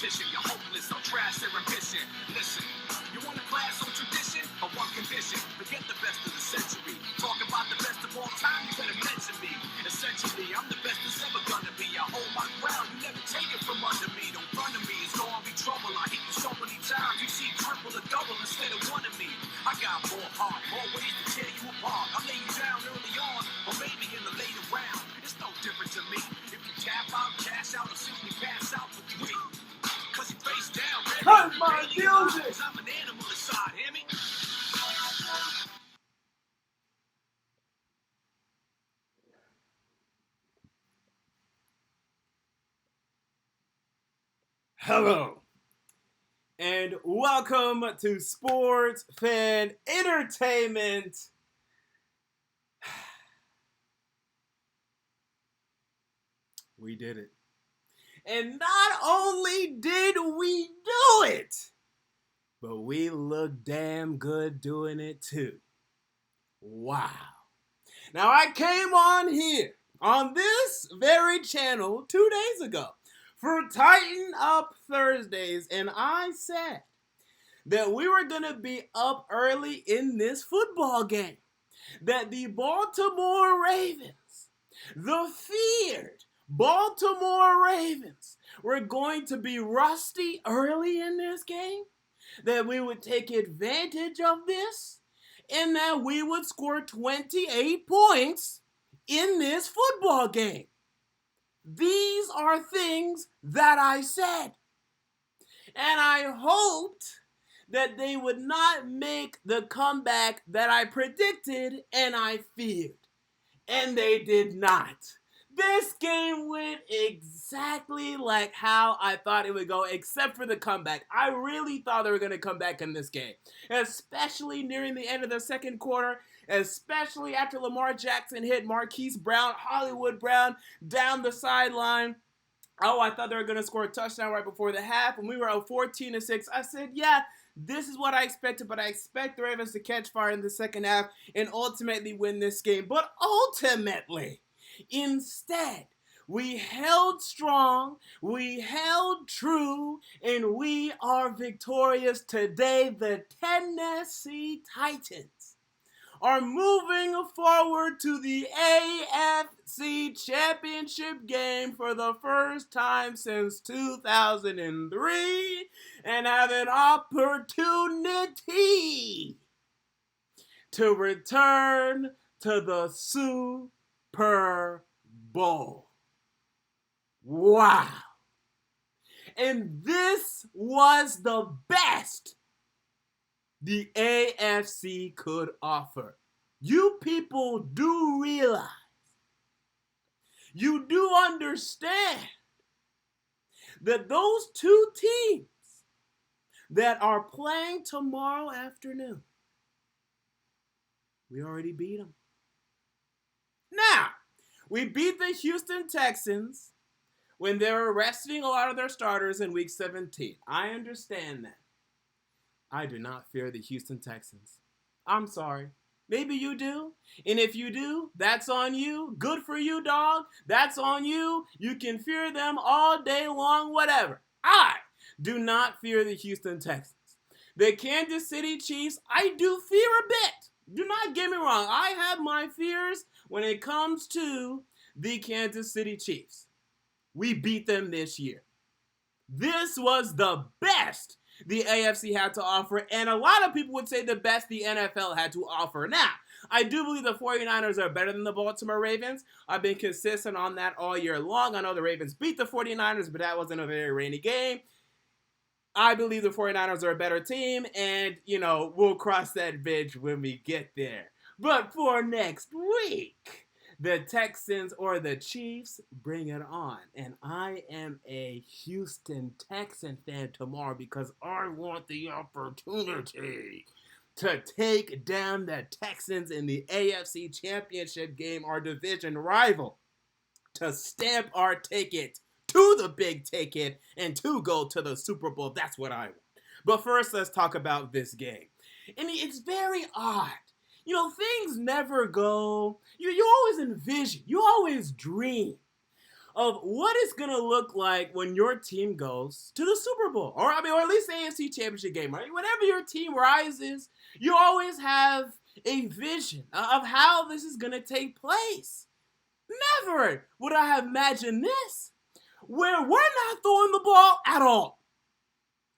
competition. You're hopeless, so trash their ambition. Listen, you want a class on tradition or one condition? Forget the best of the century. Talk about the best of all time, you better mention me. Essentially, I'm the best that's ever gonna be. I hold my ground, you never take it from under me. Don't run to me, it's gonna be trouble. I hit you so many times, you see triple or double instead of one of me. I got more heart, more ways to tear you apart. I'll lay you down early on, or maybe in the later round. It's no different to me. If you tap out, cash out, or simply pass out for free. Cause you face down, ready. Cut my music! I'm an animal inside, hear me? Hello, and welcome to Sports Fan Entertainment. We did it. And not only did we do it, but we look damn good doing it too. Wow. Now I came on here, on this very channel 2 days ago, for Tighten Up Thursdays, and I said that we were going to be up early in this football game. That the Baltimore Ravens, the feared Baltimore Ravens, were going to be rusty early in this game. That we would take advantage of this, and that we would score 28 points in this football game. These are things that I said. And I hoped that they would not make the comeback that I predicted and I feared. And they did not. This game went exactly like how I thought it would go, except for the comeback. I really thought they were going to come back in this game, especially nearing the end of the second quarter, especially after Lamar Jackson hit Marquise Brown, Hollywood Brown, down the sideline. Oh, I thought they were going to score a touchdown right before the half. When we were up 14-6, I said, yeah, this is what I expected, but I expect the Ravens to catch fire in the second half and ultimately win this game. But ultimately, instead, we held strong, we held true, and we are victorious today. The Tennessee Titans are moving forward to the AFC Championship game for the first time since 2003 and have an opportunity to return to the Super Bowl. Wow. And this was the best the AFC could offer. You people do realize, you do understand that those two teams that are playing tomorrow afternoon, we already beat them. Now, we beat the Houston Texans when they were resting a lot of their starters in Week 17. I understand that. I do not fear the Houston Texans. I'm sorry. Maybe you do. And if you do, that's on you. Good for you, dog. That's on you. You can fear them all day long, whatever. I do not fear the Houston Texans. The Kansas City Chiefs, I do fear a bit. Do not get me wrong. I have my fears when it comes to the Kansas City Chiefs. We beat them this year. This was the best the AFC had to offer, and a lot of people would say the best the NFL had to offer. Now, I do believe the 49ers are better than the Baltimore Ravens. I've been consistent on that all year long. I know the Ravens beat the 49ers, but that wasn't a very rainy game. I believe the 49ers are a better team, and, we'll cross that bridge when we get there. But for next week, the Texans or the Chiefs, bring it on. And I am a Houston Texan fan tomorrow because I want the opportunity to take down the Texans in the AFC Championship game, our division rival, to stamp our ticket to the big ticket and to go to the Super Bowl. That's what I want. But first, let's talk about this game. And it's very odd. Things never go. You always envision. You always dream of what it's going to look like when your team goes to the Super Bowl. Or at least the AFC Championship game, right? Whenever your team rises, you always have a vision of how this is going to take place. Never would I have imagined this, where we're not throwing the ball at all.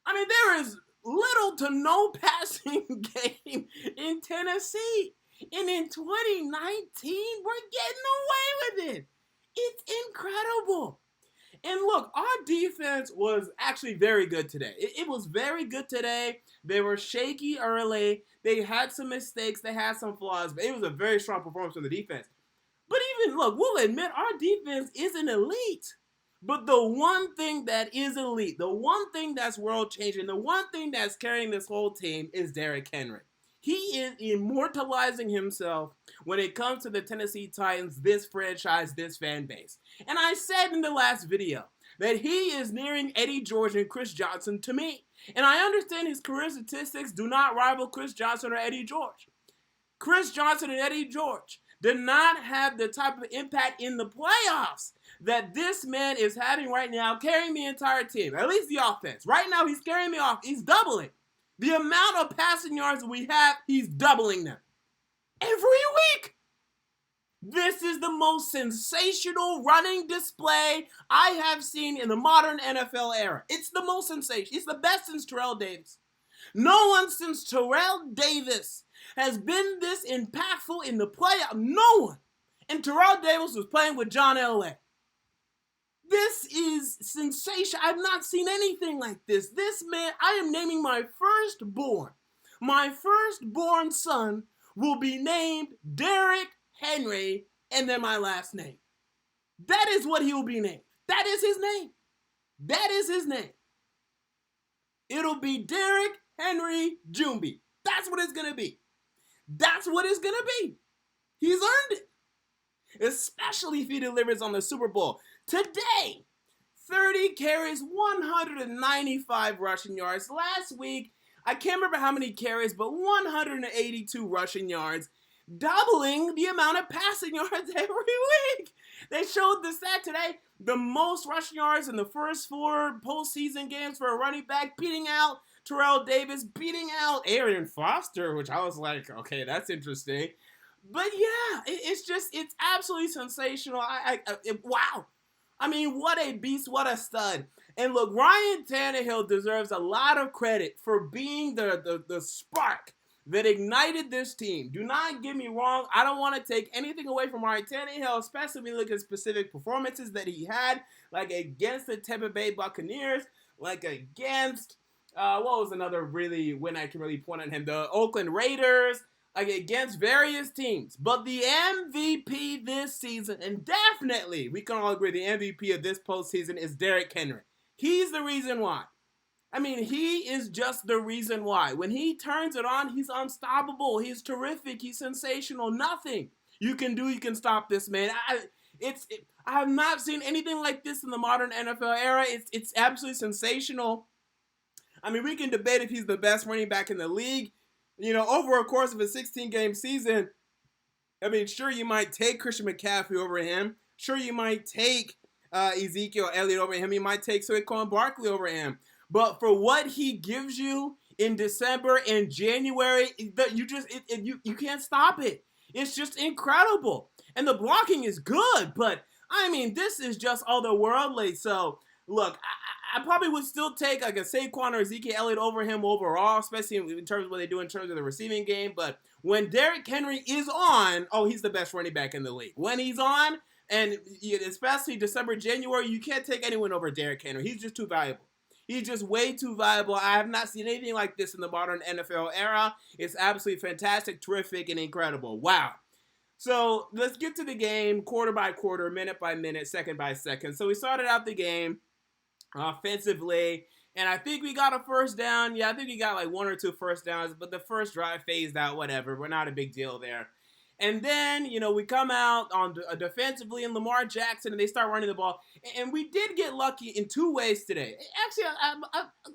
I mean, there is little to no passing game in Tennessee. And in 2019, we're getting away with it. It's incredible. And look, our defense was actually very good today. It was very good today. They were shaky early. They had some mistakes. They had some flaws. But it was a very strong performance from the defense. But even, look, we'll admit our defense isn't elite. But the one thing that is elite, the one thing that's world-changing, the one thing that's carrying this whole team is Derrick Henry. He is immortalizing himself when it comes to the Tennessee Titans, this franchise, this fan base. And I said in the last video that he is nearing Eddie George and Chris Johnson to me. And I understand his career statistics do not rival Chris Johnson or Eddie George. Chris Johnson and Eddie George did not have the type of impact in the playoffs that this man is having right now, carrying the entire team, at least the offense. Right now, he's carrying me off. He's doubling. The amount of passing yards we have, he's doubling them. Every week. This is the most sensational running display I have seen in the modern NFL era. It's the most sensational. It's the best since Terrell Davis. No one since Terrell Davis has been this impactful in the playoff. No one. And Terrell Davis was playing with John Elway. This is sensational. I've not seen anything like this. This man, I am naming my firstborn. My firstborn son will be named Derrick Henry, and then my last name. That is what he will be named. That is his name. That is his name. It'll be Derrick Henry Jumby. That's what it's going to be. That's what it's going to be. He's earned it. Especially if he delivers on the Super Bowl. Today, 30 carries, 195 rushing yards. Last week, I can't remember how many carries, but 182 rushing yards, doubling the amount of passing yards every week. They showed the stat today, the most rushing yards in the first 4 postseason games for a running back, beating out Terrell Davis, beating out Arian Foster, which I was like, okay, that's interesting. But yeah, it's absolutely sensational. Wow. I mean, what a beast, what a stud. And look, Ryan Tannehill deserves a lot of credit for being the spark that ignited this team. Do not get me wrong. I don't want to take anything away from Ryan Tannehill, especially when you look at specific performances that he had, like against the Tampa Bay Buccaneers, like against, what was another really win I can really point at him? The Oakland Raiders, like against various teams. But the MVP this season, and definitely, we can all agree, the MVP of this postseason is Derrick Henry. He's the reason why. I mean, he is just the reason why. When he turns it on, he's unstoppable. He's terrific. He's sensational. Nothing you can do, you can stop this man. I have not seen anything like this in the modern NFL era. It's absolutely sensational. I mean, we can debate if he's the best running back in the league. You know, over a course of a 16-game season, I mean, sure, you might take Christian McCaffrey over him. Sure, you might take Ezekiel Elliott over him. You might take Saquon Barkley over him. But for what he gives you in December and January, you can't stop it. It's just incredible. And the blocking is good, but, I mean, this is just otherworldly. So, look, I probably would still take like a Saquon or Ezekiel Elliott over him overall, especially in terms of what they do in terms of the receiving game. But when Derrick Henry is on, oh, he's the best running back in the league. When he's on, and especially December, January, you can't take anyone over Derrick Henry. He's just too valuable. He's just way too valuable. I have not seen anything like this in the modern NFL era. It's absolutely fantastic, terrific, and incredible. Wow. So let's get to the game quarter by quarter, minute by minute, second by second. So we started out the game offensively, and I think we got a first down. Yeah, I think we got like 1 or 2 first downs, but the first drive phased out, whatever. We're not a big deal there. And then, you know, we come out on defensively in Lamar Jackson, and they start running the ball. And we did get lucky in 2 ways today. Actually,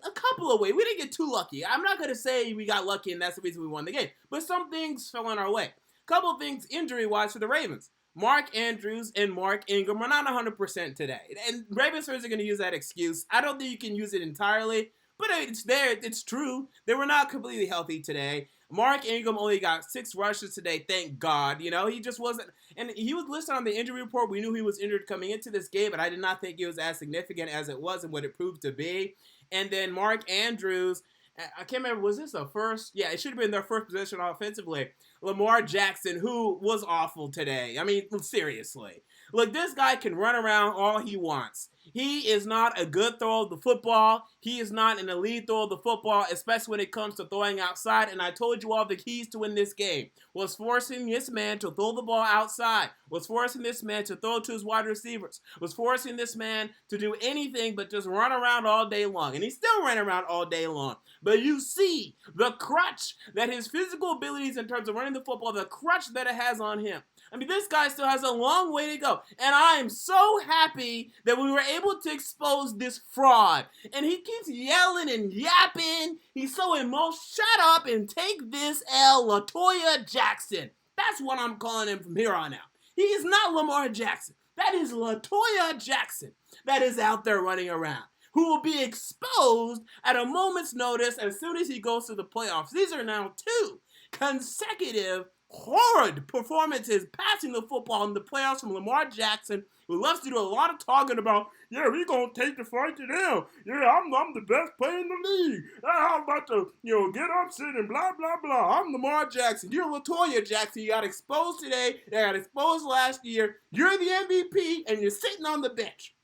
a couple of ways. We didn't get too lucky. I'm not going to say we got lucky and that's the reason we won the game. But some things fell in our way. A couple of things injury-wise for the Ravens. Mark Andrews and Mark Ingram are not 100% today. And Ravens fans are going to use that excuse. I don't think you can use it entirely, but it's there. It's true. They were not completely healthy today. Mark Ingram only got 6 rushes today, thank God. You know, he just wasn't, and he was listed on the injury report. We knew he was injured coming into this game, but I did not think it was as significant as it was and what it proved to be. And then Mark Andrews, I can't remember, was this the first? Yeah, it should have been their first position offensively. Lamar Jackson, who was awful today. I mean, seriously. Look, this guy can run around all he wants. He is not a good thrower of the football. He is not an elite thrower of the football, especially when it comes to throwing outside. And I told you all the keys to win this game was forcing this man to throw the ball outside, was forcing this man to throw to his wide receivers, was forcing this man to do anything but just run around all day long. And he still ran around all day long. But you see the crutch that his physical abilities in terms of running the football, the crutch that it has on him. I mean, this guy still has a long way to go. And I am so happy that we were able to expose this fraud. And he keeps yelling and yapping. He's so emotional. Shut up and take this L, LaToya Jackson. That's what I'm calling him from here on out. He is not Lamar Jackson. That is LaToya Jackson that is out there running around, who will be exposed at a moment's notice as soon as he goes to the playoffs. These are now 2 consecutive horrid performances passing the football in the playoffs from Lamar Jackson, who loves to do a lot of talking about, yeah, we're going to take the fight to them. Yeah, I'm the best player in the league. I'm about to, get upset and blah, blah, blah. I'm Lamar Jackson. You're LaToya Jackson. You got exposed today. You got exposed last year. You're the MVP, and you're sitting on the bench.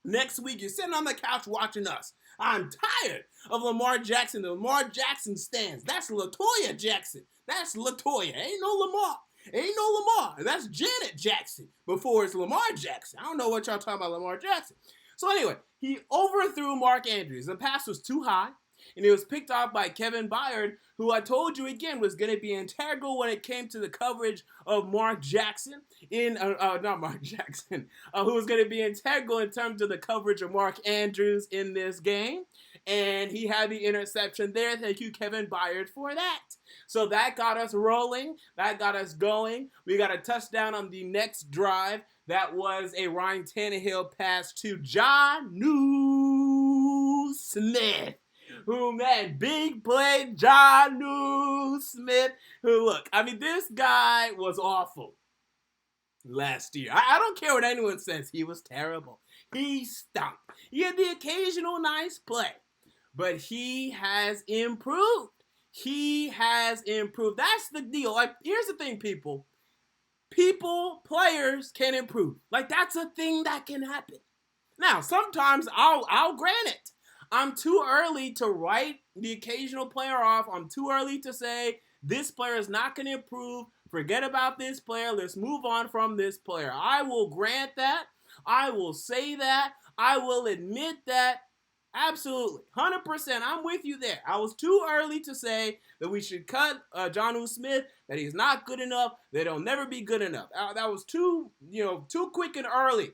Next week, you're sitting on the couch watching us. I'm tired of Lamar Jackson. The Lamar Jackson stands. That's LaToya Jackson. That's LaToya. Ain't no Lamar. Ain't no Lamar. That's Janet Jackson before it's Lamar Jackson. I don't know what y'all talking about Lamar Jackson. So anyway, he overthrew Mark Andrews. The pass was too high, and it was picked off by Kevin Byard, who I told you again was going to be integral when it came to the coverage of Mark Jackson not Mark Jackson, who was going to be integral in terms of the coverage of Mark Andrews in this game. And he had the interception there. Thank you, Kevin Byard, for that. So that got us rolling. That got us going. We got a touchdown on the next drive. That was a Ryan Tannehill pass to Jonnu Smith. Who, man, big play Jonnu Smith. Who, look, I mean, this guy was awful last year. I don't care what anyone says. He was terrible. He stunk. He had the occasional nice play. But he has improved. He has improved. That's the deal. Like, here's the thing, people. Players can improve. Like, that's a thing that can happen. Now, sometimes I'll grant it. I'm too early to write the occasional player off. I'm too early to say this player is not going to improve. Forget about this player. Let's move on from this player. I will grant that. I will say that. I will admit that. Absolutely. 100%. I'm with you there. I was too early to say that we should cut Jonnu Smith, that he's not good enough, that he'll never be good enough. That was too quick and early.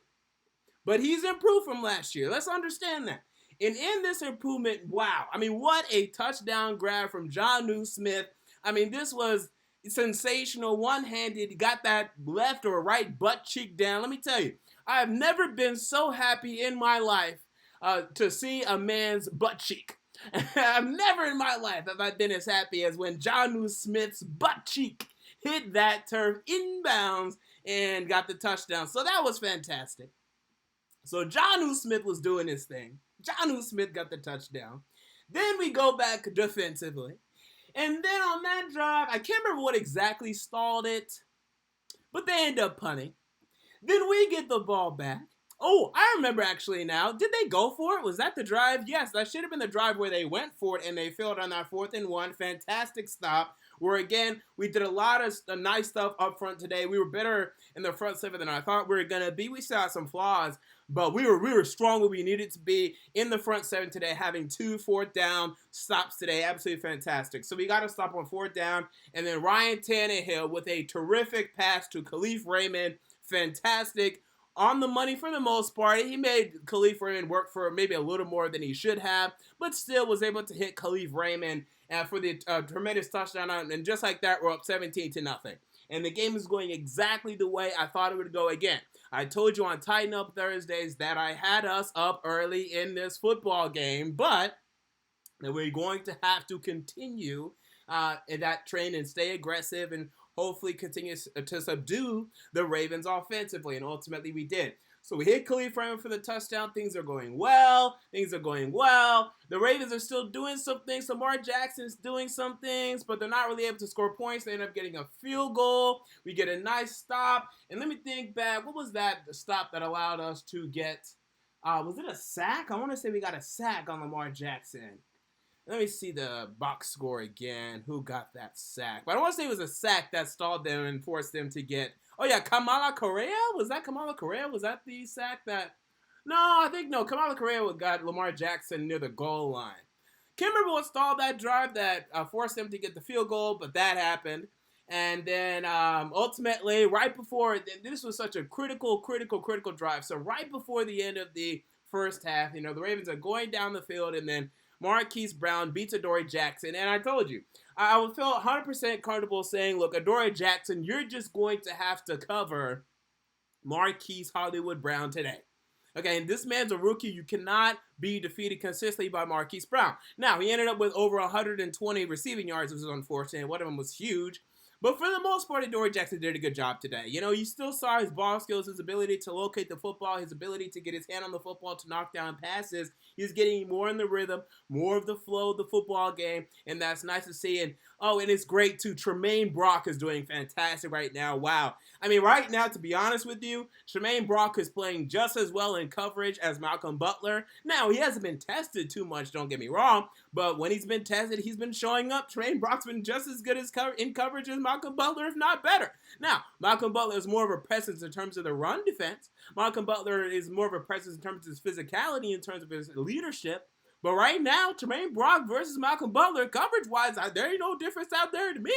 But he's improved from last year. Let's understand that. And in this improvement, wow. I mean, what a touchdown grab from Jonnu Smith. I mean, this was sensational. One-handed. He got that left or right butt cheek down. Let me tell you, I have never been so happy in my life to see a man's butt cheek. I've never in my life have I been as happy as when Jonnu Smith's butt cheek hit that turf inbounds and got the touchdown. So that was fantastic. So Jonnu Smith was doing his thing. Jonnu Smith got the touchdown. Then we go back defensively. And then on that drive, I can't remember what exactly stalled it, but they end up punting. Then we get the ball back. Oh, I remember actually now. Did they go for it? Was that the drive? Yes, that should have been the drive where they went for it and they failed on that 4th and 1. Fantastic stop. Where again, we did a lot of nice stuff up front today. We were better in the front 7 than I thought we were going to be. We still had some flaws, but we were strong where we needed to be in the front 7 today, having 2 4th down stops today. Absolutely fantastic. So we got to stop on 4th down. And then Ryan Tannehill with a terrific pass to Khalif Raymond. Fantastic. On the money for the most part. He made Khalif Raymond work for maybe a little more than he should have, but still was able to hit Khalif Raymond for the tremendous touchdown. And just like that, we're up 17-0. and the game is going exactly the way I thought it would go again. I told you on Tighten Up Thursdays that I had us up early in this football game, but that we're going to have to continue in that train and stay aggressive and hopefully continue to subdue the Ravens offensively. And ultimately we did. So we hit Khalil Raymond for the touchdown. Things are going well. The Ravens are still doing some things. Lamar Jackson's doing some things, but they're not really able to score points. They end up getting a field goal. We get a nice stop. And let me think back. What was that stop that allowed us to get? Was it a sack? I want to say we got a sack on Lamar Jackson. Let me see the box score again. Who got that sack? But I don't want to say it was a sack that stalled them and forced them to get... Oh, yeah, Kamala Correa? Was that Kamala Correa? Was that the sack that... No, Kamala Correa got Lamar Jackson near the goal line. Can't remember what stalled that drive that forced them to get the field goal, but that happened. And then ultimately, right before... This was such a critical drive. So right before the end of the first half, the Ravens are going down the field, and then Marquise Brown beats Adoree Jackson, and I told you, I would feel 100% comfortable saying, look, Adoree Jackson, you're just going to have to cover Marquise Hollywood Brown today. Okay, and this man's a rookie. You cannot be defeated consistently by Marquise Brown. Now, he ended up with over 120 receiving yards, which was unfortunate. One of them was huge. But for the most part, Adoree Jackson did a good job today. You still saw his ball skills, his ability to locate the football, his ability to get his hand on the football, to knock down passes. He's getting more in the rhythm, more of the flow of the football game, and that's nice to see. And it's great, too. Tremaine Brock is doing fantastic right now. Wow. I mean, right now, to be honest with you, Tremaine Brock is playing just as well in coverage as Malcolm Butler. Now, he hasn't been tested too much, don't get me wrong, but when he's been tested, he's been showing up. Tremaine Brock's been just as good in coverage as Malcolm Butler, if not better. Now, Malcolm Butler is more of a presence in terms of the run defense. Malcolm Butler is more of a presence in terms of his physicality, in terms of his leadership. But right now, Tremaine Brock versus Malcolm Butler, coverage-wise, there ain't no difference out there to me.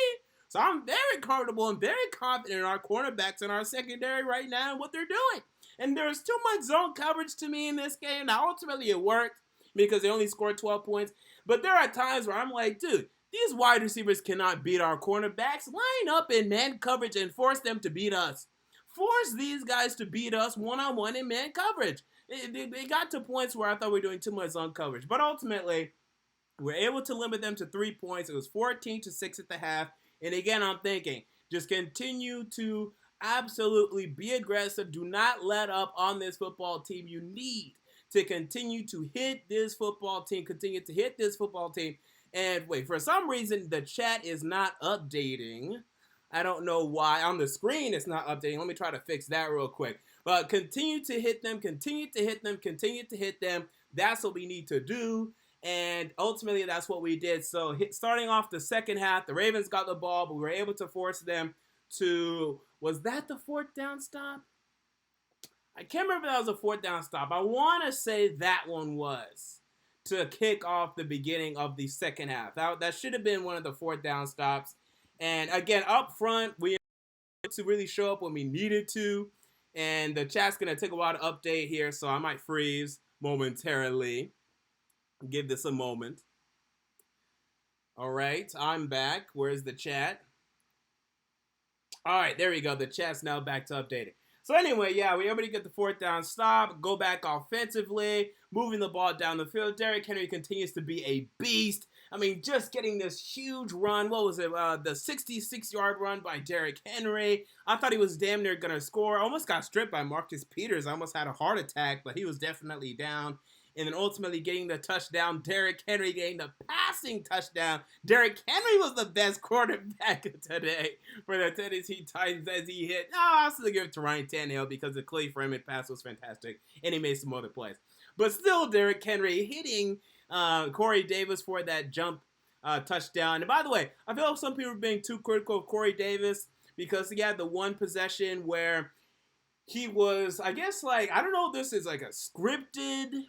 So I'm very comfortable and very confident in our cornerbacks and our secondary right now and what they're doing. And there's too much zone coverage to me in this game. Now, ultimately, it worked because they only scored 12 points. But there are times where I'm like, dude, these wide receivers cannot beat our cornerbacks. Line up in man coverage and force them to beat us. Force these guys to beat us one-on-one in man coverage. They got to points where I thought we were doing too much zone coverage. But ultimately, we're able to limit them to 3 points. It was 14-6 at the half. And again, I'm thinking, just continue to absolutely be aggressive. Do not let up on this football team. You need to continue to hit this football team. And wait, for some reason, the chat is not updating. I don't know why. On the screen, it's not updating. Let me try to fix that real quick. But continue to hit them. That's what we need to do. And ultimately, that's what we did. So starting off the second half, the Ravens got the ball, but we were able to force them to... Was that the fourth down stop? I can't remember if that was a fourth down stop. I want to say that one was to kick off the beginning of the second half. That should have been one of the fourth down stops. And again, up front, we had to really show up when we needed to. And the chat's going to take a while to update here, so I might freeze momentarily. Give this a moment. All right, I'm back. Where's the chat? All right, there we go. The chat's now back to updating. So anyway, yeah, we were able to get the fourth down stop, go back offensively, moving the ball down the field. Derrick Henry continues to be a beast. I mean, just getting this huge run. What was it? The 66-yard run by Derrick Henry. I thought he was damn near going to score. Almost got stripped by Marcus Peters. I almost had a heart attack, but he was definitely down. And then ultimately getting the touchdown. Derrick Henry getting the passing touchdown. Derrick Henry was the best quarterback today for the Tennessee Titans as he hit. No, I'll still give it to Ryan Tannehill because the Khalil Raymond pass was fantastic. And he made some other plays. But still, Derrick Henry hitting Corey Davis for that jump touchdown. And by the way, I feel like some people are being too critical of Corey Davis because he had the one possession where he was, I guess, like, I don't know if this is like a scripted,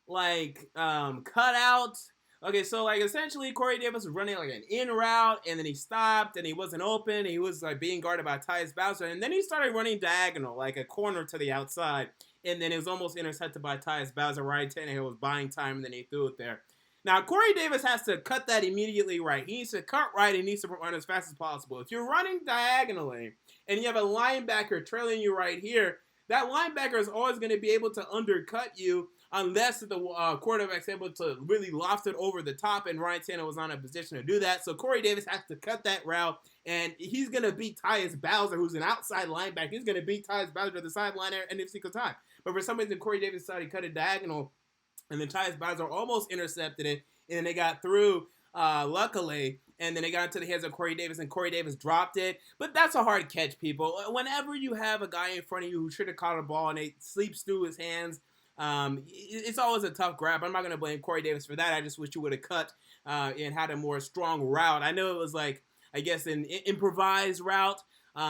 like, cut out. Okay, so, like, essentially, Corey Davis was running, like, an in route, and then he stopped, and he wasn't open. He was, like, being guarded by Tyus Bowser, and then he started running diagonal, like a corner to the outside, and then it was almost intercepted by Tyus Bowser. Ryan Tannehill was buying time, and then he threw it there. Now, Corey Davis has to cut that immediately right. He needs to cut right and needs to run as fast as possible. If you're running diagonally and you have a linebacker trailing you right here, that linebacker is always going to be able to undercut you unless the quarterback's able to really loft it over the top, and Ryan Tannehill was not in a position to do that. So Corey Davis has to cut that route, and he's going to beat Tyus Bowser, who's an outside linebacker. He's going to beat Tyus Bowser to the sideline every single time. But for some reason, Corey Davis decided to cut it diagonal, and then Tyus Bowser almost intercepted it, and then they got through, luckily, and then they got into the hands of Corey Davis, and Corey Davis dropped it. But that's a hard catch, people. Whenever you have a guy in front of you who should have caught a ball and it sleeps through his hands, it's always a tough grab. I'm not going to blame Corey Davis for that. I just wish you would have cut and had a more strong route. I know it was like, I guess, an improvised route.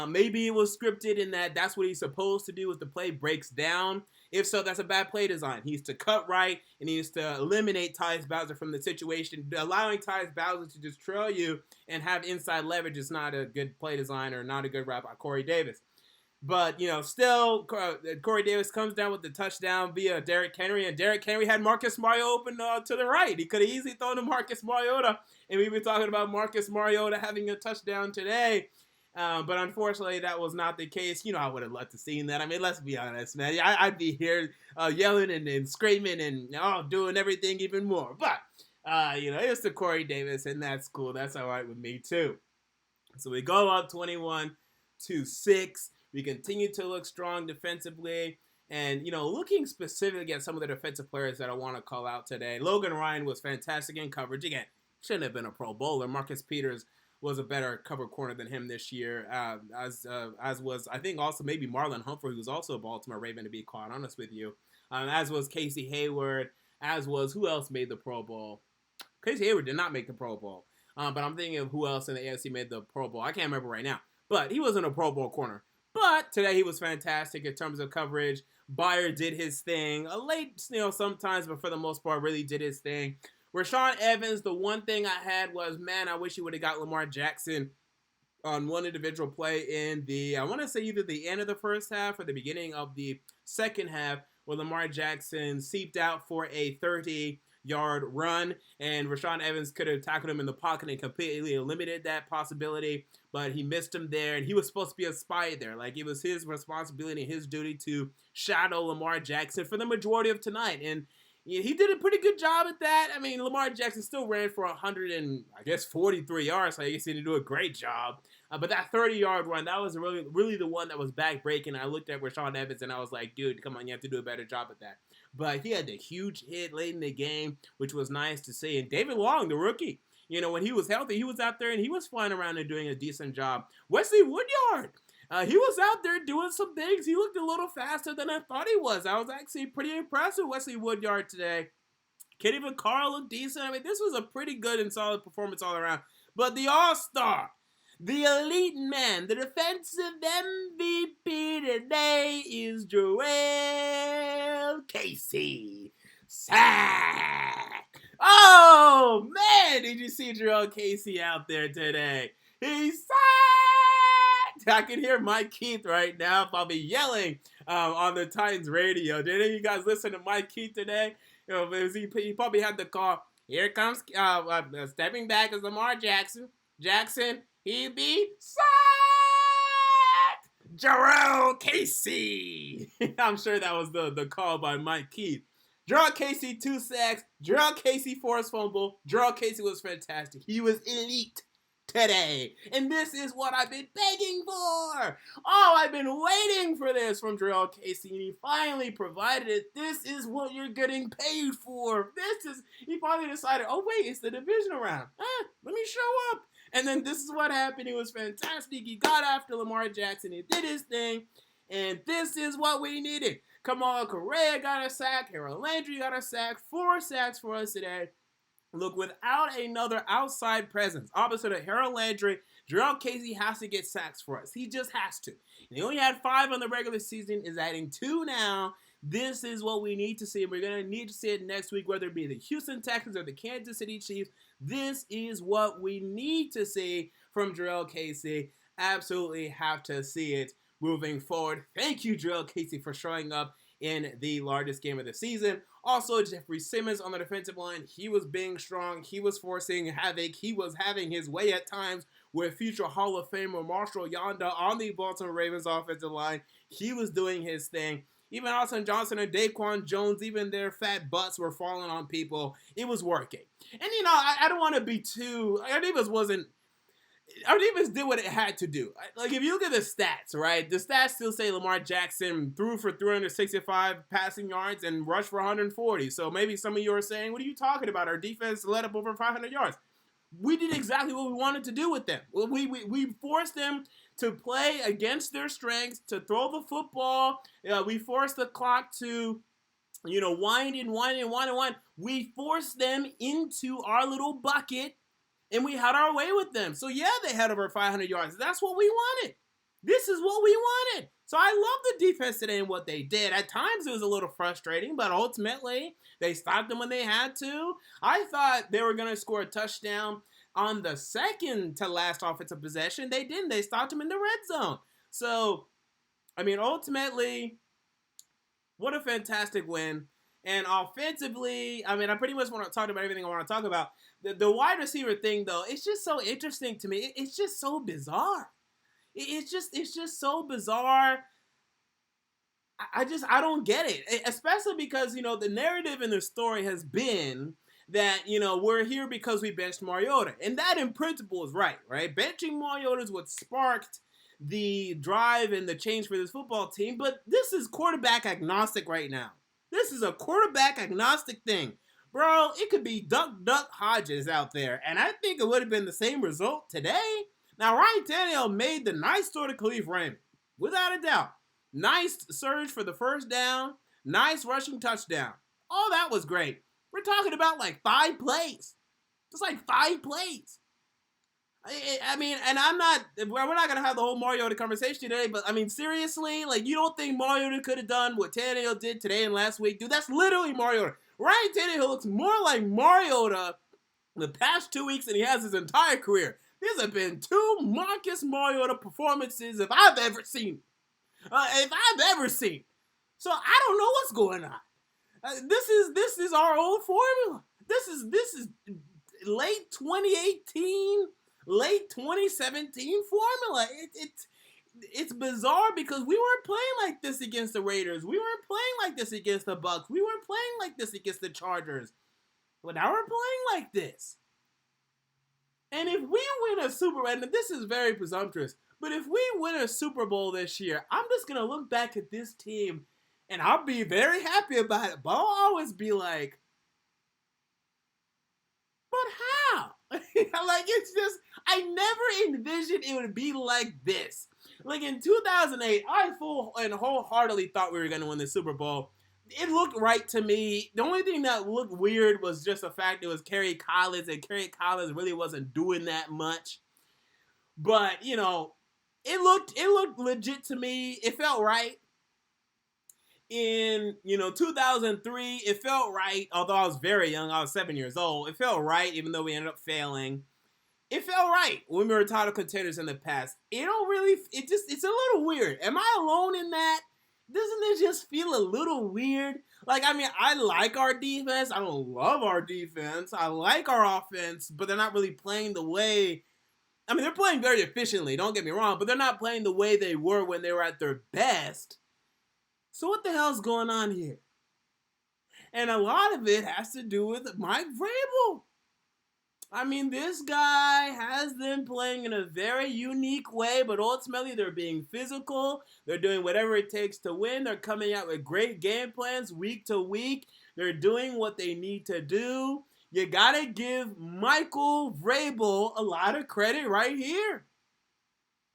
Maybe it was scripted in that's what he's supposed to do as the play breaks down. If so, that's a bad play design. He needs to cut right, and he needs to eliminate Tyus Bowser from the situation. Allowing Tyus Bowser to just trail you and have inside leverage is not a good play design or not a good route by Corey Davis. But, still, Corey Davis comes down with the touchdown via Derrick Henry, and Derrick Henry had Marcus Mariota open to the right. He could have easily thrown to Marcus Mariota, and we've been talking about Marcus Mariota having a touchdown today. But unfortunately, that was not the case. I would have loved to seen that. I mean, let's be honest, man. I'd be here yelling and screaming and doing everything even more. But, it was to Corey Davis, and that's cool. That's all right with me, too. So we go up 21-6. We continue to look strong defensively. And, looking specifically at some of the defensive players that I want to call out today, Logan Ryan was fantastic in coverage. Again, shouldn't have been a Pro Bowler. Marcus Peters was a better cover corner than him this year, as was, I think, also maybe Marlon Humphrey, who was also a Baltimore Raven, to be quite honest with you, as was Casey Hayward, as was, who else made the Pro Bowl? Casey Hayward did not make the Pro Bowl, but I'm thinking of who else in the AFC made the Pro Bowl. I can't remember right now, but he wasn't a Pro Bowl corner. But today he was fantastic in terms of coverage. Byer did his thing, late, sometimes, but for the most part, really did his thing. Rashaan Evans, the one thing I had was, man, I wish he would have got Lamar Jackson on one individual play in I want to say either the end of the first half or the beginning of the second half, where Lamar Jackson seeped out for a 30-yard run, and Rashaan Evans could have tackled him in the pocket and completely eliminated that possibility, but he missed him there, and he was supposed to be a spy there. Like, it was his responsibility and his duty to shadow Lamar Jackson for the majority of tonight, and he did a pretty good job at that. I mean, Lamar Jackson still ran for 143 yards, so I guess he didn't do a great job. But that 30-yard run, that was really, really the one that was back-breaking. I looked at Rashaan Evans, and I was like, dude, come on, you have to do a better job at that. But he had the huge hit late in the game, which was nice to see. And David Long, the rookie, when he was healthy, he was out there, and he was flying around and doing a decent job. Wesley Woodyard, he was out there doing some things. He looked a little faster than I thought he was. I was actually pretty impressed with Wesley Woodyard today. Kenny Vaccaro looked decent. I mean, this was a pretty good and solid performance all around. But the all-star, the elite man, the defensive MVP today is Joel Casey. Sack! Oh, man, did you see Joel Casey out there today? He sacked! I can hear Mike Keith right now. I'll be yelling on the Titans radio. Did any of you guys listen to Mike Keith today? He probably had the call. Here comes stepping back is Lamar Jackson. Jackson, he be sacked! Joel Casey. I'm sure that was the call by Mike Keith. Joel Casey, 2 sacks. Joel Casey, forced fumble. Joel Casey was fantastic. He was elite today. And this is what I've been begging for. Oh, I've been waiting for this from Joel Casey, and he finally provided it. This is what you're getting paid for. He finally decided, oh, wait, it's the divisional round. Let me show up. And then this is what happened. It was fantastic. He got after Lamar Jackson. He did his thing. And this is what we needed. Kamal Correa got a sack. Harold Landry got a sack. 4 sacks for us today. Look, without another outside presence, opposite of Harold Landry, Joel Casey has to get sacks for us. He just has to. And he only had 5 on the regular season, is adding 2 now. This is what we need to see. We're going to need to see it next week, whether it be the Houston Texans or the Kansas City Chiefs. This is what we need to see from Joel Casey. Absolutely have to see it moving forward. Thank you, Joel Casey, for showing up in the largest game of the season. Also, Jeffrey Simmons on the defensive line. He was being strong. He was forcing havoc. He was having his way at times with future Hall of Famer Marshall Yanda on the Baltimore Ravens offensive line. He was doing his thing. Even Austin Johnson and Daquan Jones, even their fat butts were falling on people. It was working. And, I don't want to be too... Our defense did what it had to do. Like, if you look at the stats, right? The stats still say Lamar Jackson threw for 365 passing yards and rushed for 140. So maybe some of you are saying, what are you talking about? Our defense let up over 500 yards. We did exactly what we wanted to do with them. We forced them to play against their strengths, to throw the football. We forced the clock to, wind and wind and wind and wind. We forced them into our little bucket, and we had our way with them. So, yeah, they had over 500 yards. That's what we wanted. This is what we wanted. So I love the defense today and what they did. At times, it was a little frustrating, but ultimately, they stopped them when they had to. I thought they were going to score a touchdown on the second to last offensive possession. They didn't. They stopped them in the red zone. So, ultimately, what a fantastic win. And offensively, I pretty much want to talk about everything I want to talk about. The wide receiver thing, though, it's just so interesting to me. It's just so bizarre. It's just so bizarre. I don't get it. Especially because, the narrative in the story has been that, we're here because we benched Mariota. And that in principle is right? Benching Mariota is what sparked the drive and the change for this football team. But this is quarterback agnostic right now. This is a quarterback agnostic thing. Bro, it could be Duck Hodges out there. And I think it would have been the same result today. Now, Ryan Tannehill made the nice throw to Khalif Raymond. Without a doubt. Nice surge for the first down. Nice rushing touchdown. All that was great. We're talking about like 5 plays. Just like 5 plays. And we're not going to have the whole Mariota conversation today, but seriously, you don't think Mariota could have done what Tannehill did today and last week? Dude, that's literally Mariota. Ryan Tannehill looks more like Mariota the past 2 weeks than he has his entire career. These have been 2 Marcus Mariota performances if I've ever seen. So I don't know what's going on. This is our old formula. This is late 2018, late 2017 formula. It's bizarre because we weren't playing like this against the Raiders. We weren't playing like this against the Bucs. We weren't playing like this against the Chargers. But now we're playing like this. And if we win a Super Bowl, and this is very presumptuous, but if we win a Super Bowl this year, I'm just going to look back at this team and I'll be very happy about it. But I'll always be like, but how? It's just, I never envisioned it would be like this. In 2008, I full and wholeheartedly thought we were going to win the Super Bowl. It looked right to me. The only thing that looked weird was just the fact it was Kerry Collins, and Kerry Collins really wasn't doing that much. But, it looked legit to me. It felt right. In, 2003, it felt right. Although I was very young, I was 7 years old. It felt right, even though we ended up failing. It felt right when we were title contenders in the past. It's a little weird. Am I alone in that? Doesn't it just feel a little weird? I like our defense. I don't love our defense. I like our offense, but they're not really playing the way... they're playing very efficiently, don't get me wrong, but they're not playing the way they were when they were at their best. So what the hell's going on here? And a lot of it has to do with Mike Vrabel. This guy has them playing in a very unique way, but ultimately they're being physical. They're doing whatever it takes to win. They're coming out with great game plans week to week. They're doing what they need to do. You gotta give Michael Vrabel a lot of credit right here.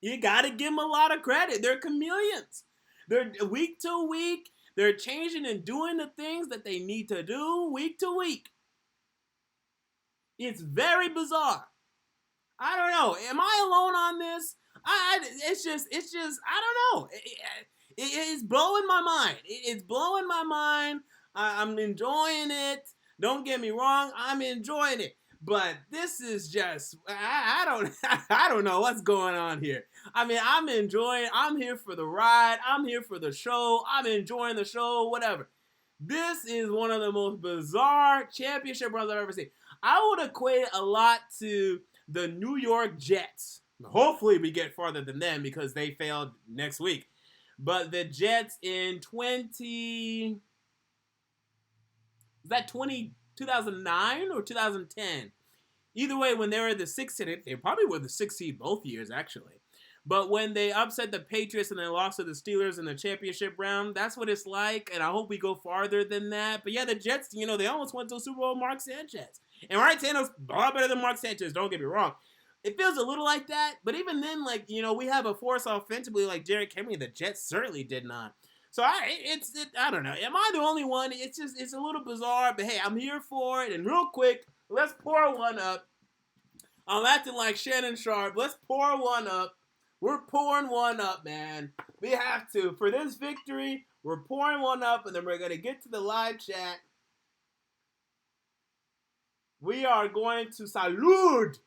You gotta give him a lot of credit. They're chameleons. They're week to week. They're changing and doing the things that they need to do week to week. It's very bizarre. I don't know. Am I alone on this? It's just, I don't know. It's blowing my mind. It's blowing my mind. I'm enjoying it. Don't get me wrong. I'm enjoying it. But this is just I don't I don't know what's going on here. I mean, I'm here for the ride, I'm here for the show, I'm enjoying the show, whatever. This is one of the most bizarre championship runs I've ever seen. I would equate it a lot to the New York Jets. Hopefully we get farther than them because they failed next week. But the Jets in 2009 or 2010? Either way, when they were the sixth seed, they probably were the sixth seed both years, actually. But when they upset the Patriots and then lost to the Steelers in the championship round, that's what it's like, and I hope we go farther than that. But yeah, the Jets, they almost went to a Super Bowl with Mark Sanchez. And Ryan Tannehill's a lot better than Mark Sanchez, don't get me wrong. It feels a little like that, but even then, we have a force offensively like Derrick Henry. The Jets certainly did not. So I don't know. Am I the only one? It's a little bizarre, but hey, I'm here for it. And real quick, let's pour one up. I'm acting like Shannon Sharp. Let's pour one up. We're pouring one up, man. We have to. For this victory, we're pouring one up, and then we're going to get to the live chat. We are going to salute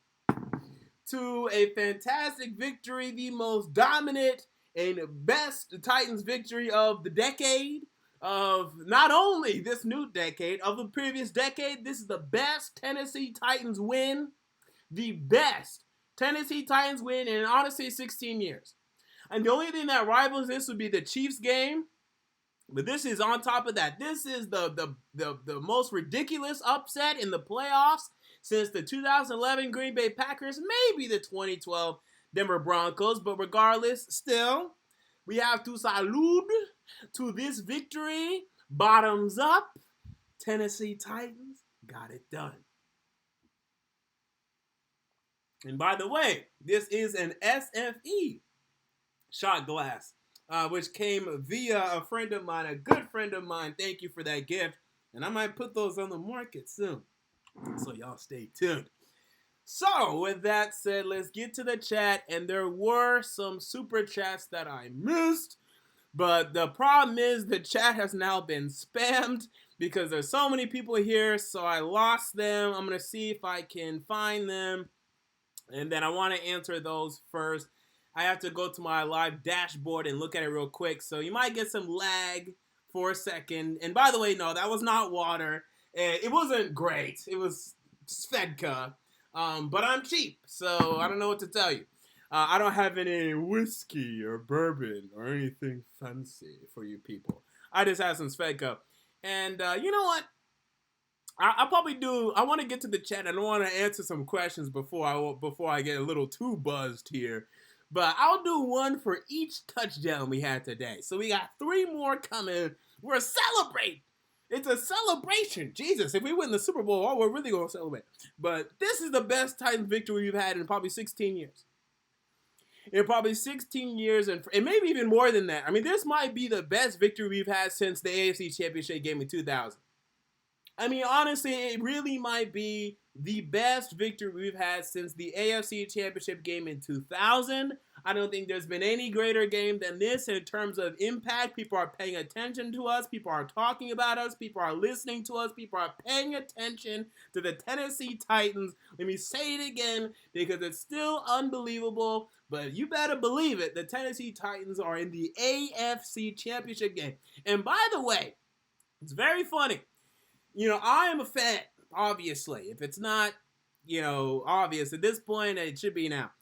to a fantastic victory, the most dominant and best Titans victory of the decade, of not only this new decade, of the previous decade. This is the best Tennessee Titans win. The best Tennessee Titans win in, honestly, 16 years. And the only thing that rivals this would be the Chiefs game. But this is on top of that. This is the most ridiculous upset in the playoffs since the 2011 Green Bay Packers, maybe the 2012 Denver Broncos. But regardless, still, we have to salute to this victory. Bottoms up. Tennessee Titans got it done. And by the way, this is an SFE shot glass, which came via a friend of mine, a good friend of mine. Thank you for that gift. And I might put those on the market soon. So y'all stay tuned. So with that said, let's get to the chat. And there were some super chats that I missed. But the problem is the chat has now been spammed because there's so many people here. So I lost them. I'm going to see if I can find them. And then I want to answer those first. I have to go to my live dashboard and look at it real quick. So you might get some lag for a second. And by the way, no, that was not water. It wasn't great. It was Svedka. But I'm cheap, so I don't know what to tell you. I don't have any whiskey or bourbon or anything fancy for you people. I just have some Svedka. And you know what? I'll probably do. I want to get to the chat. I don't want to answer some questions before I get a little too buzzed here. But I'll do one for each touchdown we had today. So we got 3 more coming. We're celebrating. It's a celebration. Jesus, if we win the Super Bowl, we're really going to celebrate. But this is the best Titans victory we've had in probably 16 years. In probably 16 years, and maybe even more than that. I mean, this might be the best victory we've had since the AFC Championship game in 2000. I mean, honestly, it really might be the best victory we've had since the AFC Championship game in 2000. I don't think there's been any greater game than this in terms of impact. People are paying attention to us. People are talking about us. People are listening to us. People are paying attention to the Tennessee Titans. Let me say it again because it's still unbelievable, but you better believe it. The Tennessee Titans are in the AFC Championship game. And by the way, it's very funny. I am a fan, obviously. If it's not, obvious at this point, it should be now.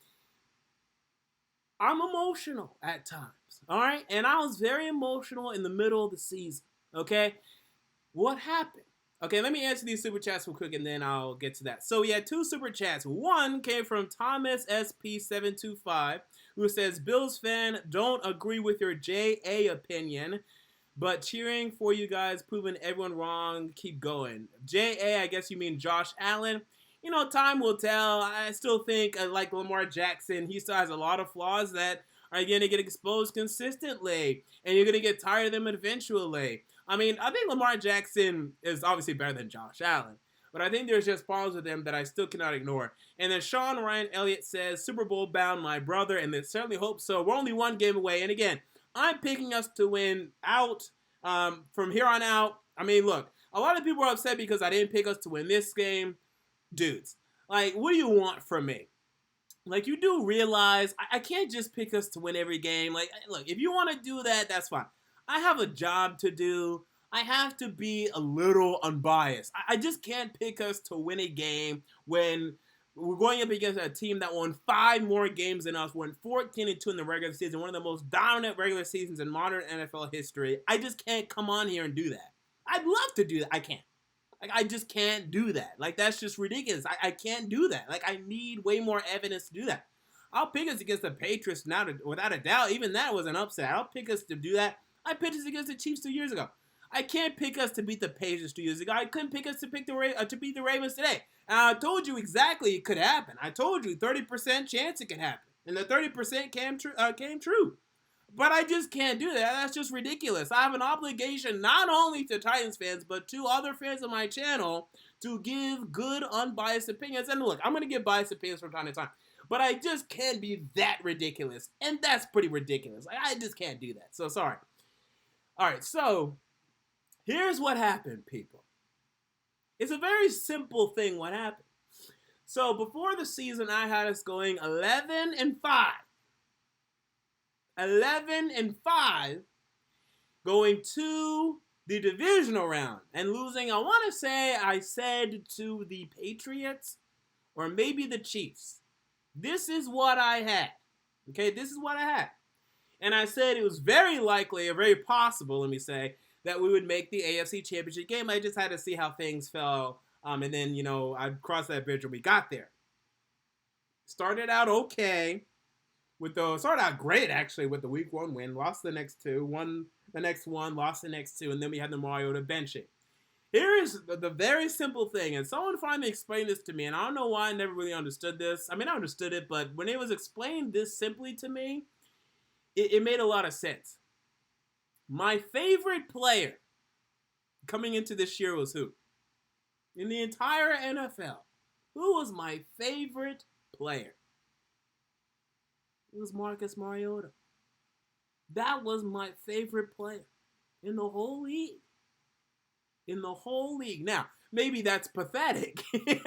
I'm emotional at times, all right? And I was very emotional in the middle of the season, okay? What happened? Okay, let me answer these super chats real quick, and then I'll get to that. So we had 2 super chats. One came from Thomas SP725, who says, Bills fan, don't agree with your JA opinion, but cheering for you guys, proving everyone wrong. Keep going. J.A., I guess you mean Josh Allen. Time will tell. I still think, like Lamar Jackson, he still has a lot of flaws that are going to get exposed consistently, and you're going to get tired of them eventually. I mean, I think Lamar Jackson is obviously better than Josh Allen, but I think there's just problems with him that I still cannot ignore. And then Sean Ryan Elliott says, Super Bowl bound, my brother, and they certainly hope so. We're only 1 game away, and again, I'm picking us to win out from here on out. I mean, look, a lot of people are upset because I didn't pick us to win this game. Dudes, Like, what do you want from me? Like, you do realize I can't just pick us to win every game. Like, look, if you want to do that, that's fine. I have a job to do. I have to be a little unbiased. I just can't pick us to win a game when we're going up against a team that won 5 more games than us, won 14-2 in the regular season, one of the most dominant regular seasons in modern NFL history. I just can't come on here and do that. I'd love to do that. I can't. Like, I just can't do that. Like, that's just ridiculous. I can't do that. Like, I need way more evidence to do that. I'll pick us against the Patriots now, without a doubt. Even that was an upset. I'll pick us to do that. I picked us against the Chiefs 2 years ago. I can't pick us to beat the Patriots 2 years ago. I couldn't pick us to beat the Ravens today. And I told you exactly it could happen. I told you 30% chance it could happen. And the 30% came true. But I just can't do that. That's just ridiculous. I have an obligation not only to Titans fans, but to other fans of my channel to give good, unbiased opinions. And look, I'm going to give biased opinions from time to time. But I just can't be that ridiculous. And that's pretty ridiculous. I just can't do that. So, sorry. All right, so here's what happened, people. It's a very simple thing what happened. So, before the season, I had us going 11-5. 11-5 going to the divisional round and losing, I want to say I said to the Patriots or maybe the Chiefs. This is what I had. Okay, this is what I had. And I said it was very likely or very possible, let me say, that we would make the AFC Championship game. I just had to see how things fell. And then, I'd cross that bridge when we got there. Started out okay. Started out great, actually, with the week 1 win. Lost the next 2. Won the next 1. Lost the next 2. And then we had the Mariota benching. Here is the very simple thing. And someone finally explained this to me. And I don't know why I never really understood this. I mean, I understood it. But when it was explained this simply to me, it made a lot of sense. My favorite player coming into this year was who? In the entire NFL. Who was my favorite player? It was Marcus Mariota. That was my favorite player in the whole league. In the whole league. Now, maybe that's pathetic. Maybe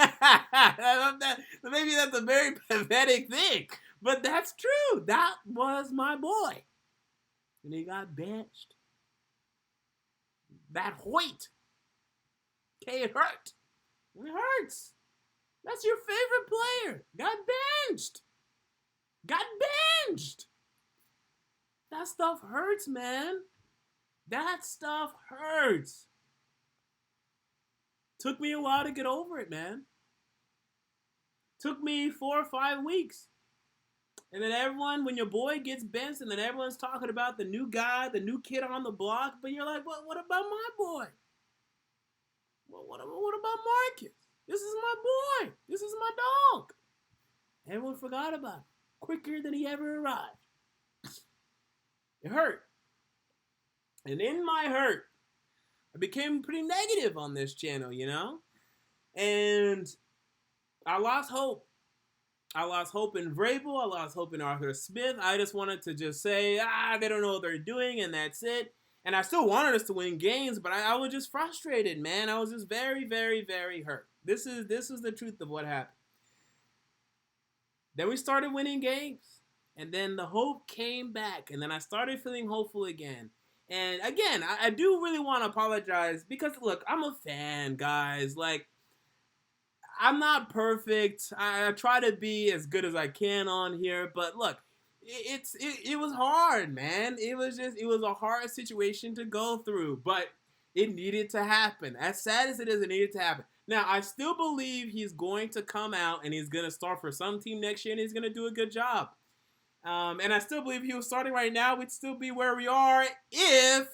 that's a very pathetic thing. But that's true. That was my boy. And he got benched. That Hoyt. Okay, it hurt. It hurts. That's your favorite player. Got benched. Got benched. That stuff hurts, man. That stuff hurts. Took me a while to get over it, man. Took me 4 or 5 weeks. And then everyone, when your boy gets benched, and then everyone's talking about the new guy, the new kid on the block, but you're like, what about my boy? What about Marcus? This is my boy. This is my dog. Everyone forgot about him quicker than he ever arrived. It hurt. And in my hurt, I became pretty negative on this channel, And I lost hope. I lost hope in Vrabel. I lost hope in Arthur Smith. I just wanted to just say, they don't know what they're doing, and that's it. And I still wanted us to win games, but I was just frustrated, man. I was just very, very, very hurt. This is the truth of what happened. Then we started winning games. And then the hope came back. And then I started feeling hopeful again. And again, I do really want to apologize because, look, I'm a fan, guys. Like, I'm not perfect. I try to be as good as I can on here. But look, it was hard, man. It was a hard situation to go through. But it needed to happen. As sad as it is, it needed to happen. Now, I still believe he's going to come out and he's going to start for some team next year and he's going to do a good job. And I still believe if he was starting right now, we'd still be where we are if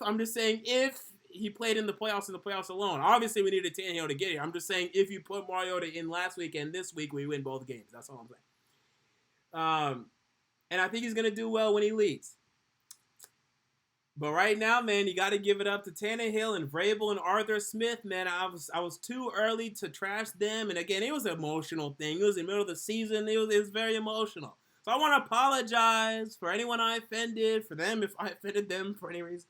he played in the playoffs alone. Obviously, we needed Tannehill to get here. I'm just saying if you put Mariota in last week and this week, we win both games. That's all I'm saying. And I think he's going to do well when he leads. But right now, man, you got to give it up to Tannehill and Vrabel and Arthur Smith, man. I was too early to trash them. And again, it was an emotional thing. It was in the middle of the season. It was very emotional. So I want to apologize for anyone I offended, for them if I offended them for any reason.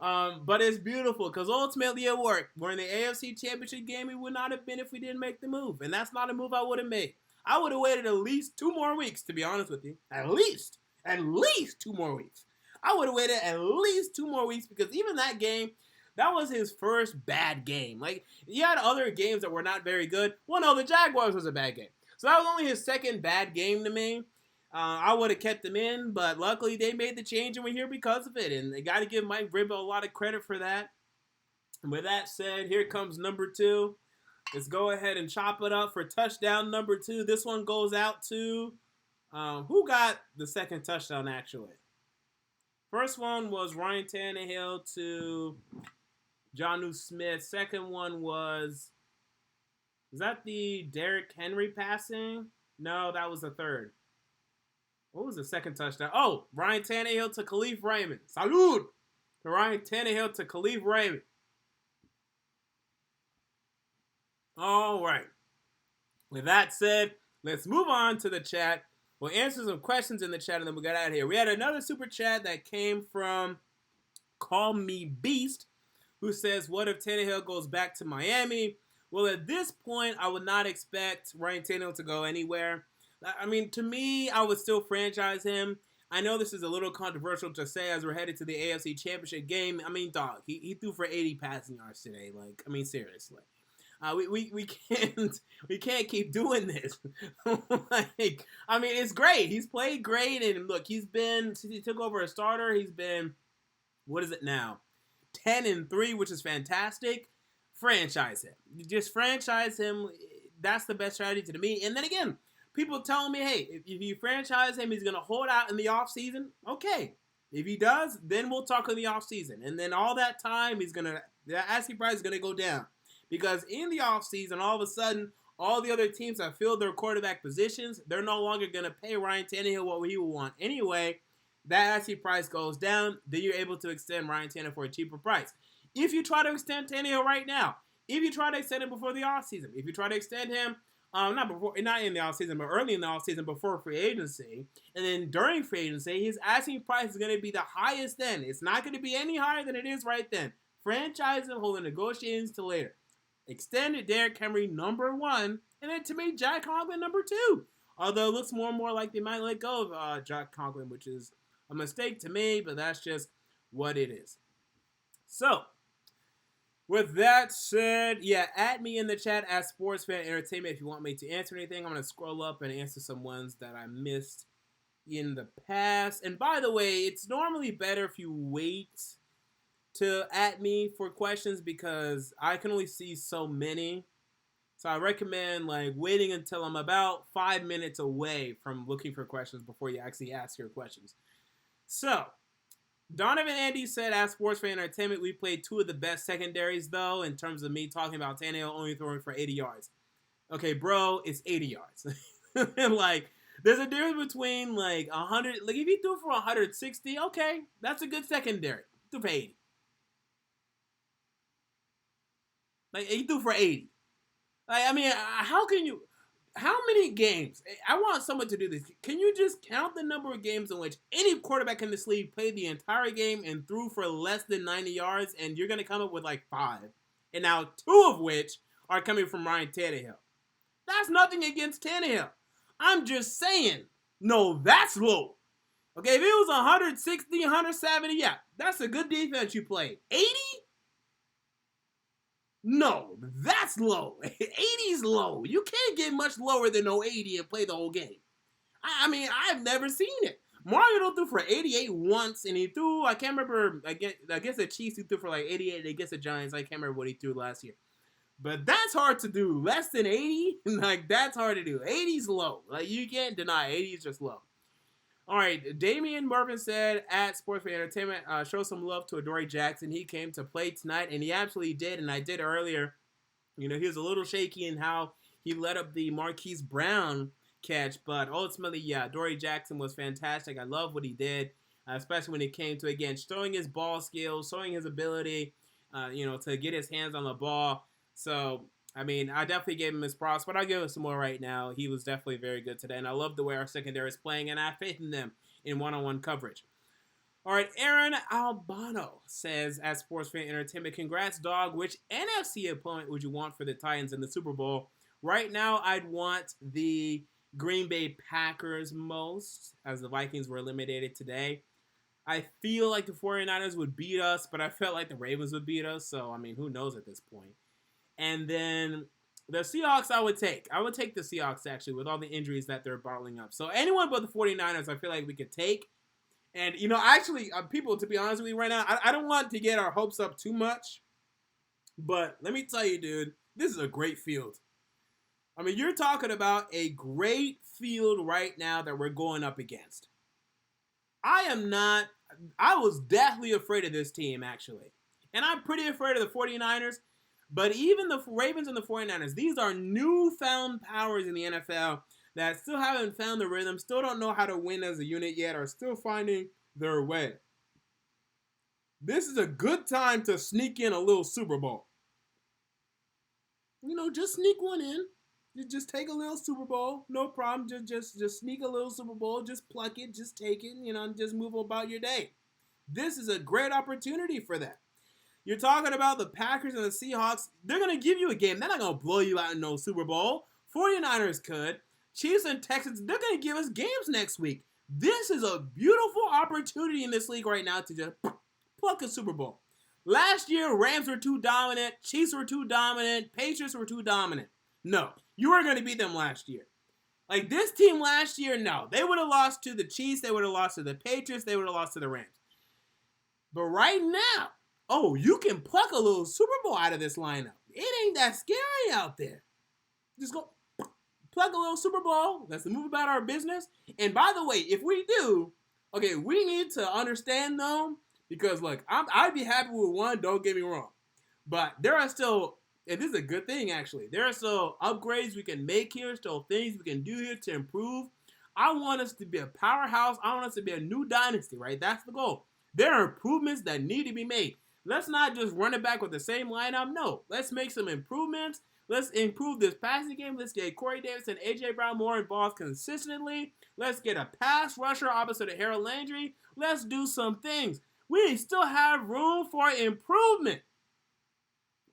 But it's beautiful because ultimately it worked. We're in the AFC Championship game. We would not have been if we didn't make the move, and that's not a move I would have made. I would have waited at least 2 more weeks, to be honest with you. At least 2 more weeks. I would have waited at least 2 more weeks because even that game, that was his first bad game. Like, he had other games that were not very good. Well, no, the Jaguars was a bad game. So that was only his second bad game to me. I would have kept him in, but luckily they made the change and we're here because of it. And they got to give Mike Vrabel a lot of credit for that. And with that said, here comes number 2. Let's go ahead and chop it up for touchdown number 2. This one goes out to who got the second touchdown, actually? First one was Ryan Tannehill to Jonnu Smith. Second one was that the Derrick Henry passing? No, that was the third. What was the second touchdown? Oh, Ryan Tannehill to Khalif Raymond. Salud to Ryan Tannehill to Khalif Raymond. All right. With that said, let's move on to the chat. We'll answer some questions in the chat and then we'll get out of here. We had another super chat that came from Call Me Beast, who says, what if Tannehill goes back to Miami? Well, at this point, I would not expect Ryan Tannehill to go anywhere. I mean, to me, I would still franchise him. I know this is a little controversial to say as we're headed to the AFC Championship game. I mean, dog, he threw for 80 passing yards today. Like, I mean, seriously. We can't keep doing this. Like, I mean, it's great. He's played great, and look, since he took over as starter, he's been, what is it now? 10-3, which is fantastic. Franchise him. Just franchise him. That's the best strategy to me. And then again, people telling me, hey, if you franchise him, he's going to hold out in the offseason. Okay. If he does, then we'll talk in the offseason. And then all that time, the asking price is going to go down. Because in the offseason, all of a sudden, all the other teams have filled their quarterback positions. They're no longer going to pay Ryan Tannehill what he will want anyway. That asking price goes down. Then you're able to extend Ryan Tannehill for a cheaper price. If you try to extend Tannehill right now, if you try to extend him before the offseason, if you try to extend him, not in the offseason, but early in the offseason before free agency, and then during free agency, his asking price is going to be the highest then. It's not going to be any higher than it is right then. Franchise him, hold the negotiations till later. Extended Derrick Henry number 1, and then to me, Jack Conklin number 2. Although it looks more and more like they might let go of Jack Conklin, which is a mistake to me, but that's just what it is. So, with that said, yeah, add me in the chat at Sports Fan Entertainment if you want me to answer anything. I'm going to scroll up and answer some ones that I missed in the past. And by the way, it's normally better if you wait to at me for questions because I can only see so many. So I recommend waiting until I'm about 5 minutes away from looking for questions before you actually ask your questions. So, Donovan Andy said, as Sports Fan Entertainment, we played 2 of the best secondaries, though, in terms of me talking about Tannehill only throwing for 80 yards. Okay, bro, it's 80 yards. There's a difference between, 100. If he threw for 160, okay, that's a good secondary. He threw for 80. He threw for 80. How many games? I want someone to do this. Can you just count the number of games in which any quarterback in this league played the entire game and threw for less than 90 yards, and you're going to come up with 5? And now 2 of which are coming from Ryan Tannehill. That's nothing against Tannehill. I'm just saying, no, that's low. Okay, if it was 160, 170, yeah, that's a good defense you played. 80? No, that's low. 80's low. You can't get much lower than 80 and play the whole game. I mean, I've never seen it. Mariota threw for 88 once, and he threw, I can't remember, I guess the Chiefs, he threw for 88 against the Giants. I can't remember what he threw last year. But that's hard to do. Less than 80? That's hard to do. 80's low. You can't deny 80 is just low. All right, Damian Marvin said, at Sports Fan Entertainment, show some love to Adoree Jackson. He came to play tonight, and he absolutely did, and I did earlier. He was a little shaky in how he led up the Marquise Brown catch, but ultimately, yeah, Adoree Jackson was fantastic. I love what he did, especially when it came to, again, showing his ball skills, showing his ability, to get his hands on the ball. So, I definitely gave him his props, but I'll give him some more right now. He was definitely very good today, and I love the way our secondary is playing, and I have faith in them in one-on-one coverage. All right, Aaron Albano says, as Sports Fan Entertainment, congrats, dog. Which NFC opponent would you want for the Titans in the Super Bowl? Right now, I'd want the Green Bay Packers most, as the Vikings were eliminated today. I feel like the 49ers would beat us, but I felt like the Ravens would beat us, so, I mean, who knows at this point. And then the Seahawks I would take. I would take the Seahawks, actually, with all the injuries that they're bottling up. So anyone but the 49ers I feel like we could take. And, actually, people, to be honest with you right now, I don't want to get our hopes up too much. But let me tell you, dude, this is a great field. I mean, you're talking about a great field right now that we're going up against. I was deathly afraid of this team, actually. And I'm pretty afraid of the 49ers. But even the Ravens and the 49ers, these are newfound powers in the NFL that still haven't found the rhythm, still don't know how to win as a unit yet, are still finding their way. This is a good time to sneak in a little Super Bowl. Just sneak one in. You just take a little Super Bowl, no problem. Just sneak a little Super Bowl, just pluck it, just take it, and just move about your day. This is a great opportunity for that. You're talking about the Packers and the Seahawks. They're going to give you a game. They're not going to blow you out in no Super Bowl. 49ers could. Chiefs and Texans, they're going to give us games next week. This is a beautiful opportunity in this league right now to just pluck a Super Bowl. Last year, Rams were too dominant. Chiefs were too dominant. Patriots were too dominant. No, you weren't going to beat them last year. Like this team last year, no. They would have lost to the Chiefs. They would have lost to the Patriots. They would have lost to the Rams. But right now, you can pluck a little Super Bowl out of this lineup. It ain't that scary out there. Just go plug a little Super Bowl. Let's move about our business. And by the way, if we do, we need to understand though, because look, I'd be happy with one, don't get me wrong. But there are still, and this is a good thing actually, there are still upgrades we can make here, still things we can do here to improve. I want us to be a powerhouse. I want us to be a new dynasty, right? That's the goal. There are improvements that need to be made. Let's not just run it back with the same lineup. No, let's make some improvements. Let's improve this passing game. Let's get Corey Davis and A.J. Brown more involved consistently. Let's get a pass rusher opposite of Harold Landry. Let's do some things. We still have room for improvement.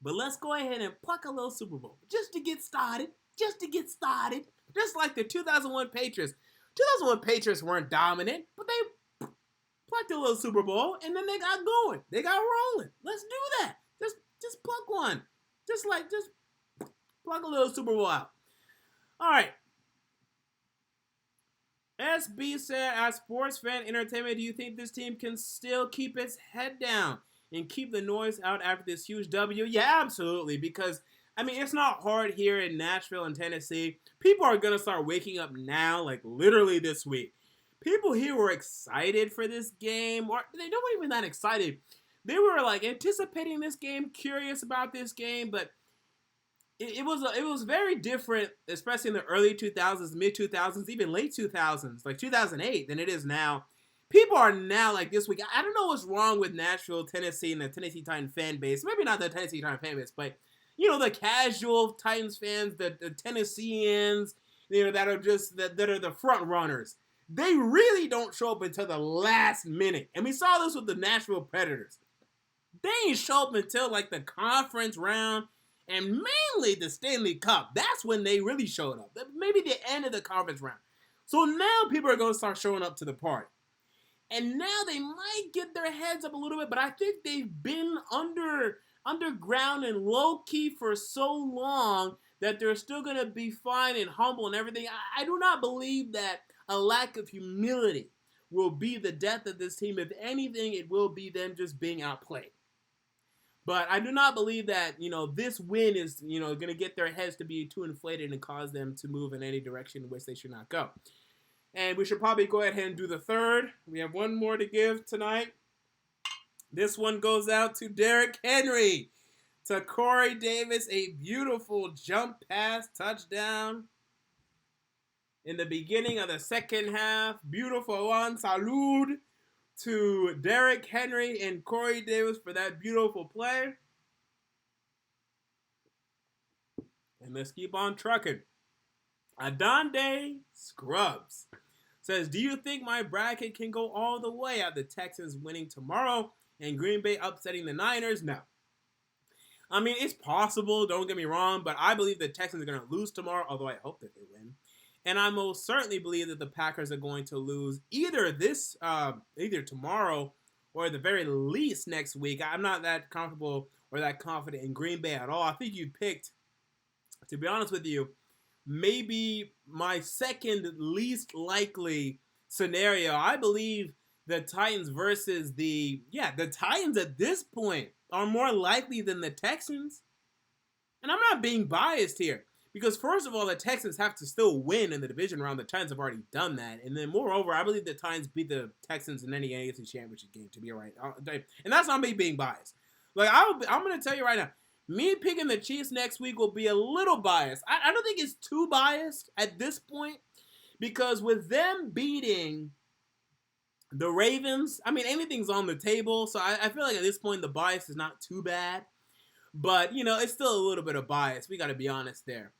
But let's go ahead and pluck a little Super Bowl just to get started. Just like the 2001 Patriots. 2001 Patriots weren't dominant, but they plucked a little Super Bowl, and then they got going. They got rolling. Let's do that. Just pluck one. Just pluck a little Super Bowl out. All right. SB said, as Sports Fan Entertainment, do you think this team can still keep its head down and keep the noise out after this huge W? Yeah, absolutely. Because, it's not hard here in Nashville and Tennessee. People are going to start waking up now, like literally this week. People here were excited for this game, or they weren't even that excited. They were like anticipating this game, curious about this game, but it was very different, especially in the early 2000s, mid 2000s, even late 2000s, like 2008, than it is now. People are now like this week. I don't know what's wrong with Nashville, Tennessee, and the Tennessee Titans fan base. Maybe not the Tennessee Titans fan base, but the casual Titans fans, the Tennesseans, that are just that are the front runners. They really don't show up until the last minute. And we saw this with the Nashville Predators. They ain't show up until like the conference round and mainly the Stanley Cup. That's when they really showed up. Maybe the end of the conference round. So now people are going to start showing up to the party. And now they might get their heads up a little bit, but I think they've been underground and low-key for so long that they're still going to be fine and humble and everything. I do not believe that a lack of humility will be the death of this team. If anything, it will be them just being outplayed. But I do not believe that, this win is, going to get their heads to be too inflated and cause them to move in any direction in which they should not go. And we should probably go ahead and do the third. We have one more to give tonight. This one goes out to Derrick Henry. To Corey Davis, a beautiful jump pass touchdown in the beginning of the second half. Beautiful one. Salud to Derrick Henry and Corey Davis for that beautiful play. And let's keep on trucking. Adonde Scruggs says, do you think my bracket can go all the way at the Texans winning tomorrow and Green Bay upsetting the Niners? No. I mean, it's possible, don't get me wrong, but I believe the Texans are going to lose tomorrow, although I hope that they win. And I most certainly believe that the Packers are going to lose either tomorrow or at the very least next week. I'm not that comfortable or that confident in Green Bay at all. I think you picked, to be honest with you, maybe my second least likely scenario. I believe the Titans versus the Titans at this point are more likely than the Texans. And I'm not being biased here. Because first of all, the Texans have to still win in the division round. The Titans have already done that. And then moreover, I believe the Titans beat the Texans in any AFC Championship game, to be right. And that's not me being biased. Like, I'm going to tell you right now, me picking the Chiefs next week will be a little biased. I don't think it's too biased at this point. Because with them beating the Ravens, I mean, anything's on the table. So I feel like at this point, the bias is not too bad. But, you know, it's still a little bit of bias. We got to be honest there.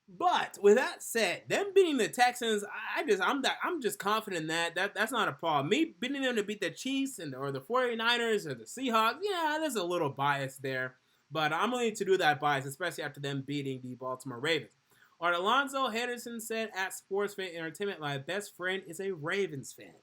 But with that said, them beating the Texans, I'm just confident in that's not a problem. Me beating them to beat the Chiefs or the 49ers or the Seahawks, yeah, there's a little bias there. But I'm willing to do that bias, especially after them beating the Baltimore Ravens. Art Alonso Henderson said at Sports Fan Entertainment, my best friend is a Ravens fan.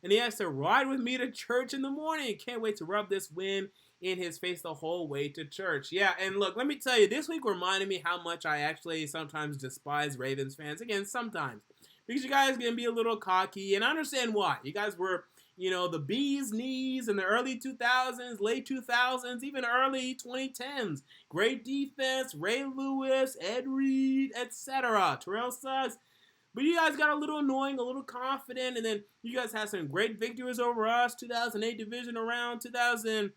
And he has to ride with me to church in the morning. Can't wait to rub this win in his face the whole way to church. Yeah, and look, let me tell you, this week reminded me how much I actually sometimes despise Ravens fans. Again, sometimes. Because you guys can be a little cocky, and I understand why. You guys were, you know, the bee's knees in the early 2000s, late 2000s, even early 2010s. Great defense, Ray Lewis, Ed Reed, etc. Terrell Suggs. But you guys got a little annoying, a little confident, and then you guys had some great victories over us. 2008 divisional round, 2000,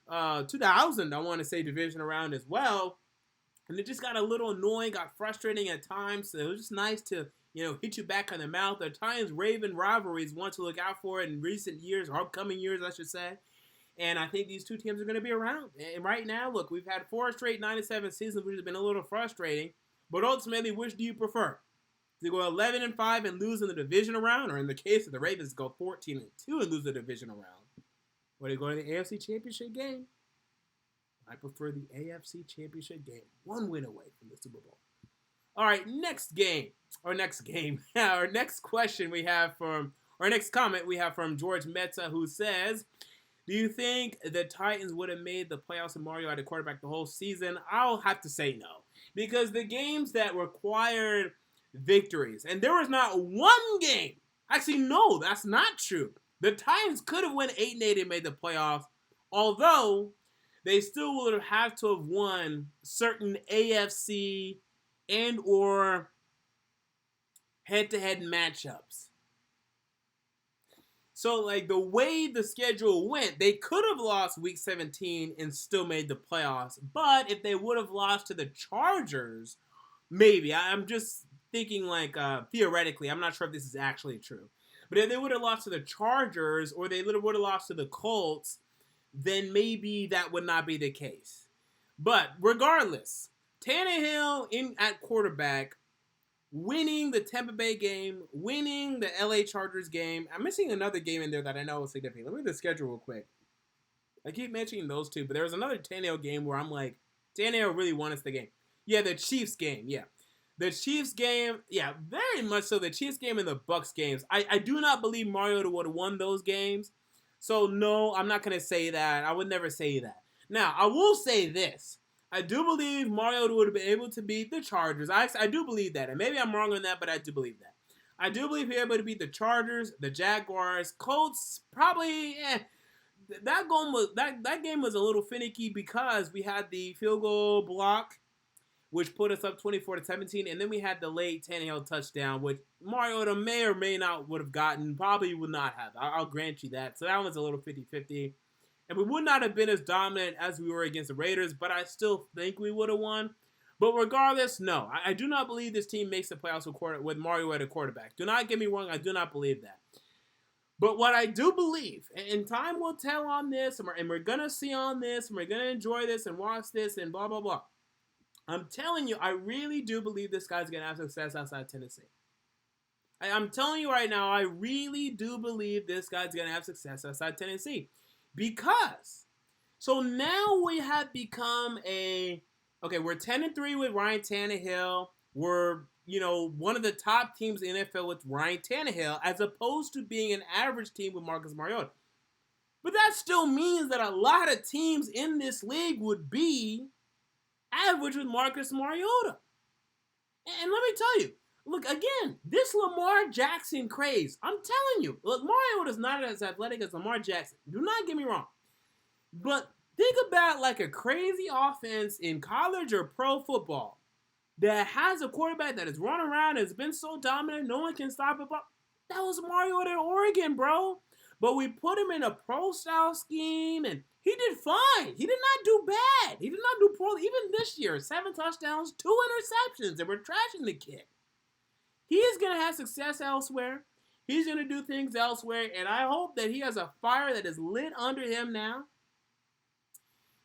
I want to say divisional round as well. And it just got a little annoying, got frustrating at times. So it was just nice to, you know, hit you back on the mouth. The Titans-Raven rivalries, one to look out for in recent years, or upcoming years, I should say. And I think these two teams are going to be around. And right now, look, we've had 4 straight 9-7 seasons, which has been a little frustrating. But ultimately, which do you prefer? To go 11-5 and lose in the divisional round, or in the case of the Ravens, go 14-2 and lose the divisional round, or they go to the AFC Championship game? I prefer the AFC Championship game. 1 win away from the Super Bowl. All right, next Our next question we have from, or next comment we have from George Meta, who says, do you think the Titans would have made the playoffs with Mariota at quarterback the whole season? I'll have to say no. Because the games that required victories, and there was not one game. Actually, no, that's not true. The Titans could have went 8-8 and made the playoffs, although they still would have had to have won certain AFC and or head-to-head matchups. So, like, the way the schedule went, they could have lost Week 17 and still made the playoffs. But if they would have lost to the Chargers, maybe. I'm just thinking, like, theoretically. I'm not sure if this is actually true. But if they would have lost to the Chargers or they would have lost to the Colts, then maybe that would not be the case. But regardless, Tannehill at quarterback, winning the Tampa Bay game, winning the LA Chargers game. I'm missing another game in there that I know is significant. Let me read the schedule real quick. I keep mentioning those two, but there was another Tannehill game where I'm like, Tannehill really won us the game. Yeah, the Chiefs game, yeah. The Chiefs game, yeah, very much so. The Chiefs game and the Bucs games. I do not believe Mariota would have won those games. So, no, I'm not going to say that. I would never say that. Now, I will say this. I do believe Mariota would have been able to beat the Chargers. I do believe that. And maybe I'm wrong on that, but I do believe that. I do believe he was able to beat the Chargers, the Jaguars, Colts, probably, That game was a little finicky because we had the field goal block, which put us up 24-17, and then we had the late Tannehill touchdown, which Mariota may or may not would have gotten, probably would not have. I'll grant you that. So that was a little 50-50. And we would not have been as dominant as we were against the Raiders, but I still think we would have won. But regardless, no. I do not believe this team makes the playoffs with Mariota at quarterback. Do not get me wrong. I do not believe that. But what I do believe, and time will tell on this, and we're going to see on this, and we're going to enjoy this and watch this and blah, blah, blah. I'm telling you, I really do believe this guy's going to have success outside Tennessee. I'm telling you right now, I really do believe this guy's going to have success outside Tennessee. Because, so now we have become we're 10-3 with Ryan Tannehill. We're, one of the top teams in the NFL with Ryan Tannehill, as opposed to being an average team with Marcus Mariota. But that still means that a lot of teams in this league would be average with Marcus Mariota. And let me tell you, look, again, this Lamar Jackson craze, I'm telling you, look, Mariota's not as athletic as Lamar Jackson. Do not get me wrong. But think about like a crazy offense in college or pro football that has a quarterback that has run around and has been so dominant, no one can stop it. But that was Mariota in Oregon, bro. But we put him in a pro-style scheme, and he did fine. He did not do bad. He did not do poorly. Even this year, 7 touchdowns, 2 interceptions, and we're trashing the kid. He is going to have success elsewhere. He's going to do things elsewhere, and I hope that he has a fire that is lit under him now.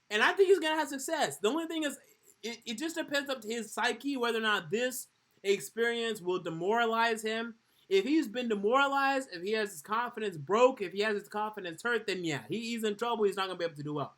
And I think he's going to have success. The only thing is, it just depends up to his psyche whether or not this experience will demoralize him. If he's been demoralized, if he has his confidence broke, if he has his confidence hurt, then yeah, he's in trouble. He's not going to be able to do well.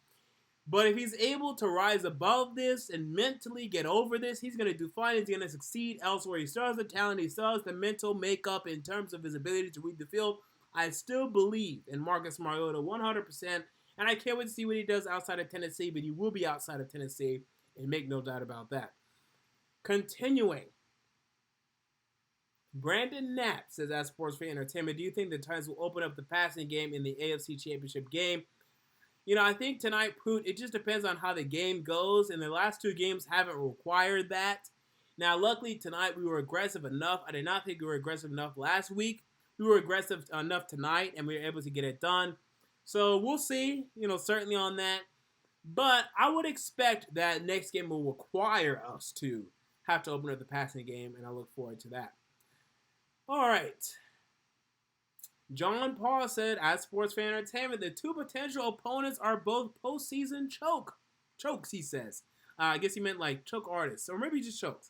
But if he's able to rise above this and mentally get over this, he's going to do fine. He's going to succeed elsewhere. He still has the talent. He still has the mental makeup in terms of his ability to read the field. I still believe in Marcus Mariota 100%. And I can't wait to see what he does outside of Tennessee. But he will be outside of Tennessee, and make no doubt about that. Continuing. Brandon Knapp says, as Sports Fan Entertainment, do you think the Titans will open up the passing game in the AFC Championship game? I think tonight, it just depends on how the game goes, and the last 2 games haven't required that. Now, luckily, tonight we were aggressive enough. I did not think we were aggressive enough last week. We were aggressive enough tonight, and we were able to get it done. So we'll see, certainly on that. But I would expect that next game will require us to have to open up the passing game, and I look forward to that. All right. John Paul said, as Sports Fan Entertainment, the 2 potential opponents are both postseason chokes, he says. I guess he meant like choke artists, or maybe just chokes.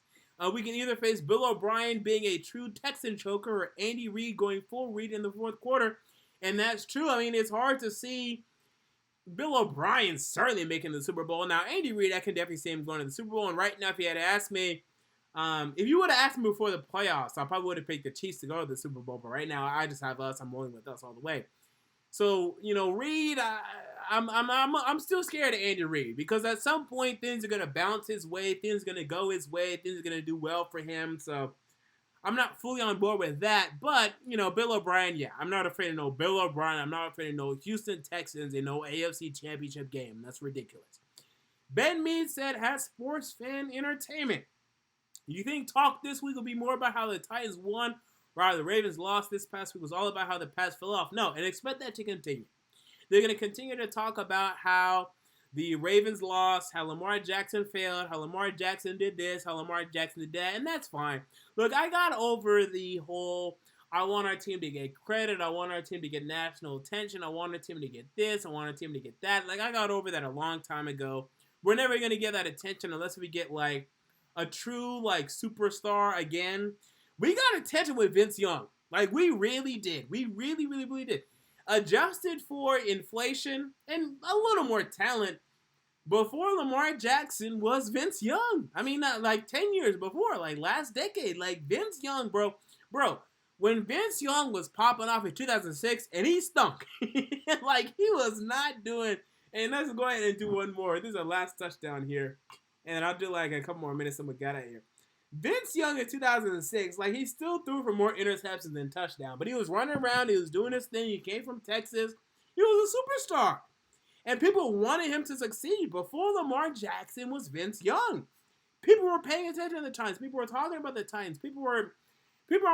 We can either face Bill O'Brien being a true Texan choker or Andy Reid going full Reid in the 4th quarter. And that's true. I mean, it's hard to see Bill O'Brien certainly making the Super Bowl. Now, Andy Reid, I can definitely see him going to the Super Bowl. And right now, if you had asked me, if you would have asked me before the playoffs, I probably would have picked the Chiefs to go to the Super Bowl. But right now, I just have us. I'm rolling with us all the way. So, Reid, I'm still scared of Andy Reid because at some point things are gonna bounce his way, things are gonna go his way, things are gonna do well for him. So, I'm not fully on board with that. But Bill O'Brien, yeah, I'm not afraid of no Bill O'Brien. I'm not afraid of no Houston Texans in no AFC Championship game. That's ridiculous. Ben Mead said, "Has Sports Fan Entertainment. You think talk this week will be more about how the Titans won or how the Ravens lost this past week was all about how the Pats fell off? No, and expect that to continue. They're going to continue to talk about how the Ravens lost, how Lamar Jackson failed, how Lamar Jackson did this, how Lamar Jackson did that, and that's fine. Look, I got over the whole, I want our team to get credit, I want our team to get national attention, I want our team to get this, I want our team to get that. Like, I got over that a long time ago. We're never going to get that attention unless we get, like, a true, like, superstar again. We got attention with Vince Young. Like, we really did. We really, really, really did. Adjusted for inflation and a little more talent, before Lamar Jackson was Vince Young. I mean, not like 10 years before, like last decade. Like, Vince Young, bro, when Vince Young was popping off in 2006, and he stunk. Like, he was not doing, and let's go ahead and do one more. This is our last touchdown here. And I'll do like a couple more minutes, someone got out here. Vince Young in 2006, like, he still threw for more interceptions than touchdown. But he was running around. He was doing his thing. He came from Texas. He was a superstar. And people wanted him to succeed. Before Lamar Jackson was Vince Young. People were paying attention to the Titans. People were talking about the Titans. People aren't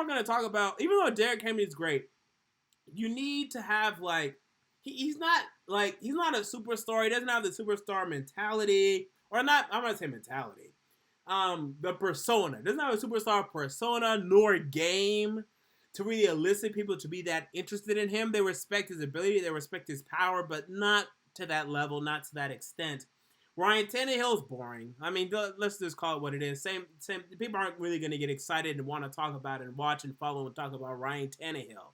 going to talk about, even though Derrick Henry is great, you need to have, like, he's not a superstar. He doesn't have the superstar mentality. Or not, I'm not saying mentality. The persona. Doesn't have a superstar persona nor game to really elicit people to be that interested in him. They respect his ability, they respect his power, but not to that level, not to that extent. Ryan Tannehill's boring. I mean, let's just call it what it is. Same. People aren't really going to get excited and want to talk about it and watch and follow and talk about Ryan Tannehill.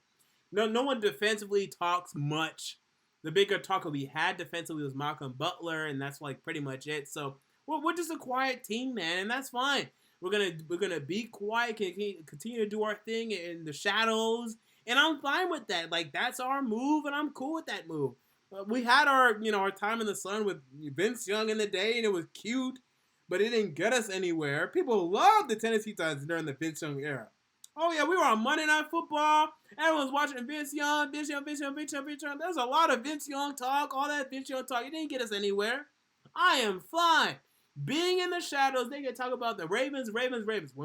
No one defensively talks much. The bigger talker we had defensively was Malcolm Butler, and that's like pretty much it. So we're just a quiet team, man, and that's fine. We're gonna be quiet, continue to do our thing in the shadows, and I'm fine with that. Like, that's our move, and I'm cool with that move. We had our time in the sun with Vince Young in the day, and it was cute, but it didn't get us anywhere. People loved the Tennessee Titans during the Vince Young era. Oh yeah, we were on Monday Night Football. Everyone's watching Vince Young. There's a lot of Vince Young talk, all that Vince Young talk. It didn't get us anywhere. I am fine. Being in the shadows, they can talk about the Ravens. When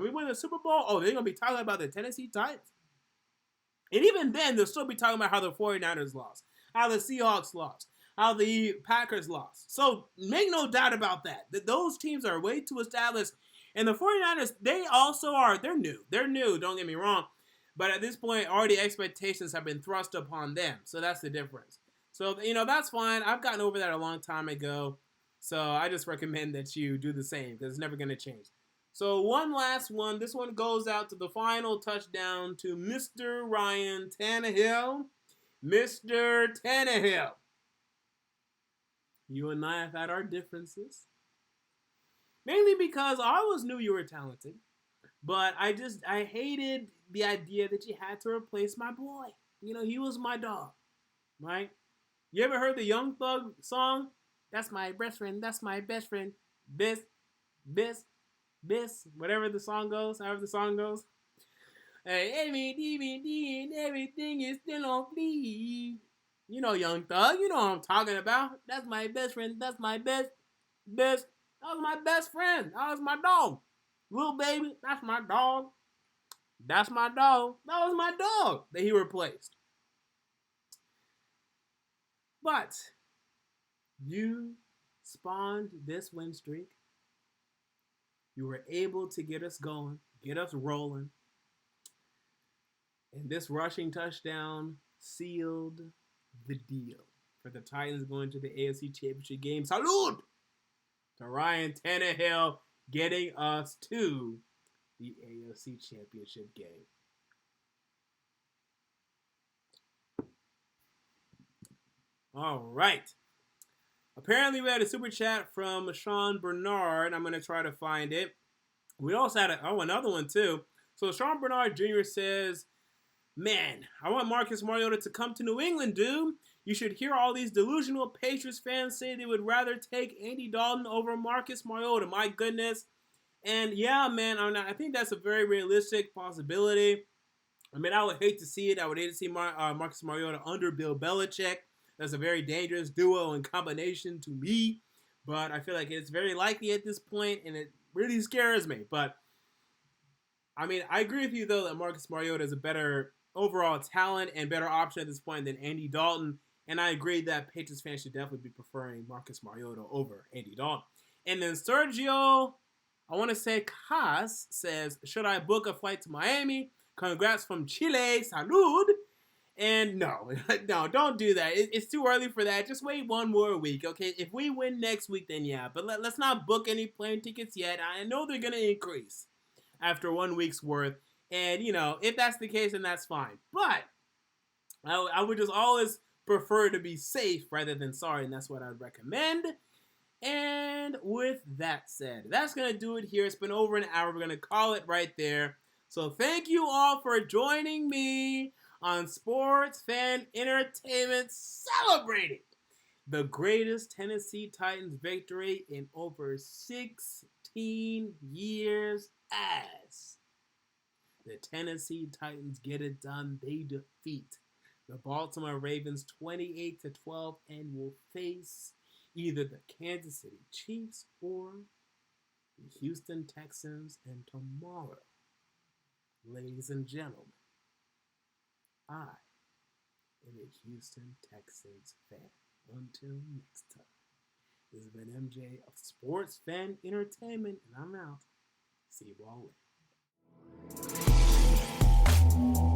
we win the Super Bowl, they're going to be talking about the Tennessee Titans. And even then, they'll still be talking about how the 49ers lost, how the Seahawks lost, how the Packers lost. So make no doubt about that. Those teams are way too established. And the 49ers, they're new. They're new, don't get me wrong. But at this point, already expectations have been thrust upon them. So that's the difference. So, that's fine. I've gotten over that a long time ago. So I just recommend that you do the same because it's never going to change. So one last one. This one goes out to the final touchdown to Mr. Ryan Tannehill. Mr. Tannehill. You and I have had our differences. Mainly because I always knew you were talented. But I hated the idea that you had to replace my boy. He was my dog. Right? You ever heard the Young Thug song? That's my best friend. That's my best friend. This. Whatever the song goes. However the song goes. Hey, everything is still on fleek. Young Thug. You know what I'm talking about. That's my best friend. That's my best. That was my best friend. That was my dog. Little baby. That's my dog. That's my dog. That was my dog that he replaced. But you spawned this win streak. You were able to get us going, get us rolling. And this rushing touchdown sealed the deal for the Titans going to the AFC Championship game. Salute to Ryan Tannehill getting us to the AFC Championship game. All right. Apparently, we had a super chat from Sean Bernard. I'm going to try to find it. We also had another one, too. So, Sean Bernard Jr. says, man, I want Marcus Mariota to come to New England, dude. You should hear all these delusional Patriots fans say they would rather take Andy Dalton over Marcus Mariota. My goodness. And, yeah, man, I think that's a very realistic possibility. I mean, I would hate to see it. I would hate to see Marcus Mariota under Bill Belichick. That's a very dangerous duo and combination to me. But I feel like it's very likely at this point, and it really scares me. But, I mean, I agree with you, though, that Marcus Mariota is a better overall talent and better option at this point than Andy Dalton. And I agree that Patriots fans should definitely be preferring Marcus Mariota over Andy Dalton. And then Sergio, I want to say Cas says, should I book a flight to Miami? Congrats from Chile. Salud. And no, don't do that. It's too early for that. Just wait one more week, okay? If we win next week, then yeah. But let's not book any plane tickets yet. I know they're going to increase after 1 week's worth. And, if that's the case, then that's fine. But I would just always prefer to be safe rather than sorry, and that's what I'd recommend. And with that said, that's going to do it here. It's been over an hour. We're going to call it right there. So thank you all for joining me on Sports Fan Entertainment, celebrating the greatest Tennessee Titans victory in over 16 years as the Tennessee Titans get it done. They defeat the Baltimore Ravens 28-12 and will face either the Kansas City Chiefs or the Houston Texans. And tomorrow, ladies and gentlemen, I am a Houston Texans fan. Until next time, this has been MJ of Sports Fan Entertainment, and I'm out. See you all later.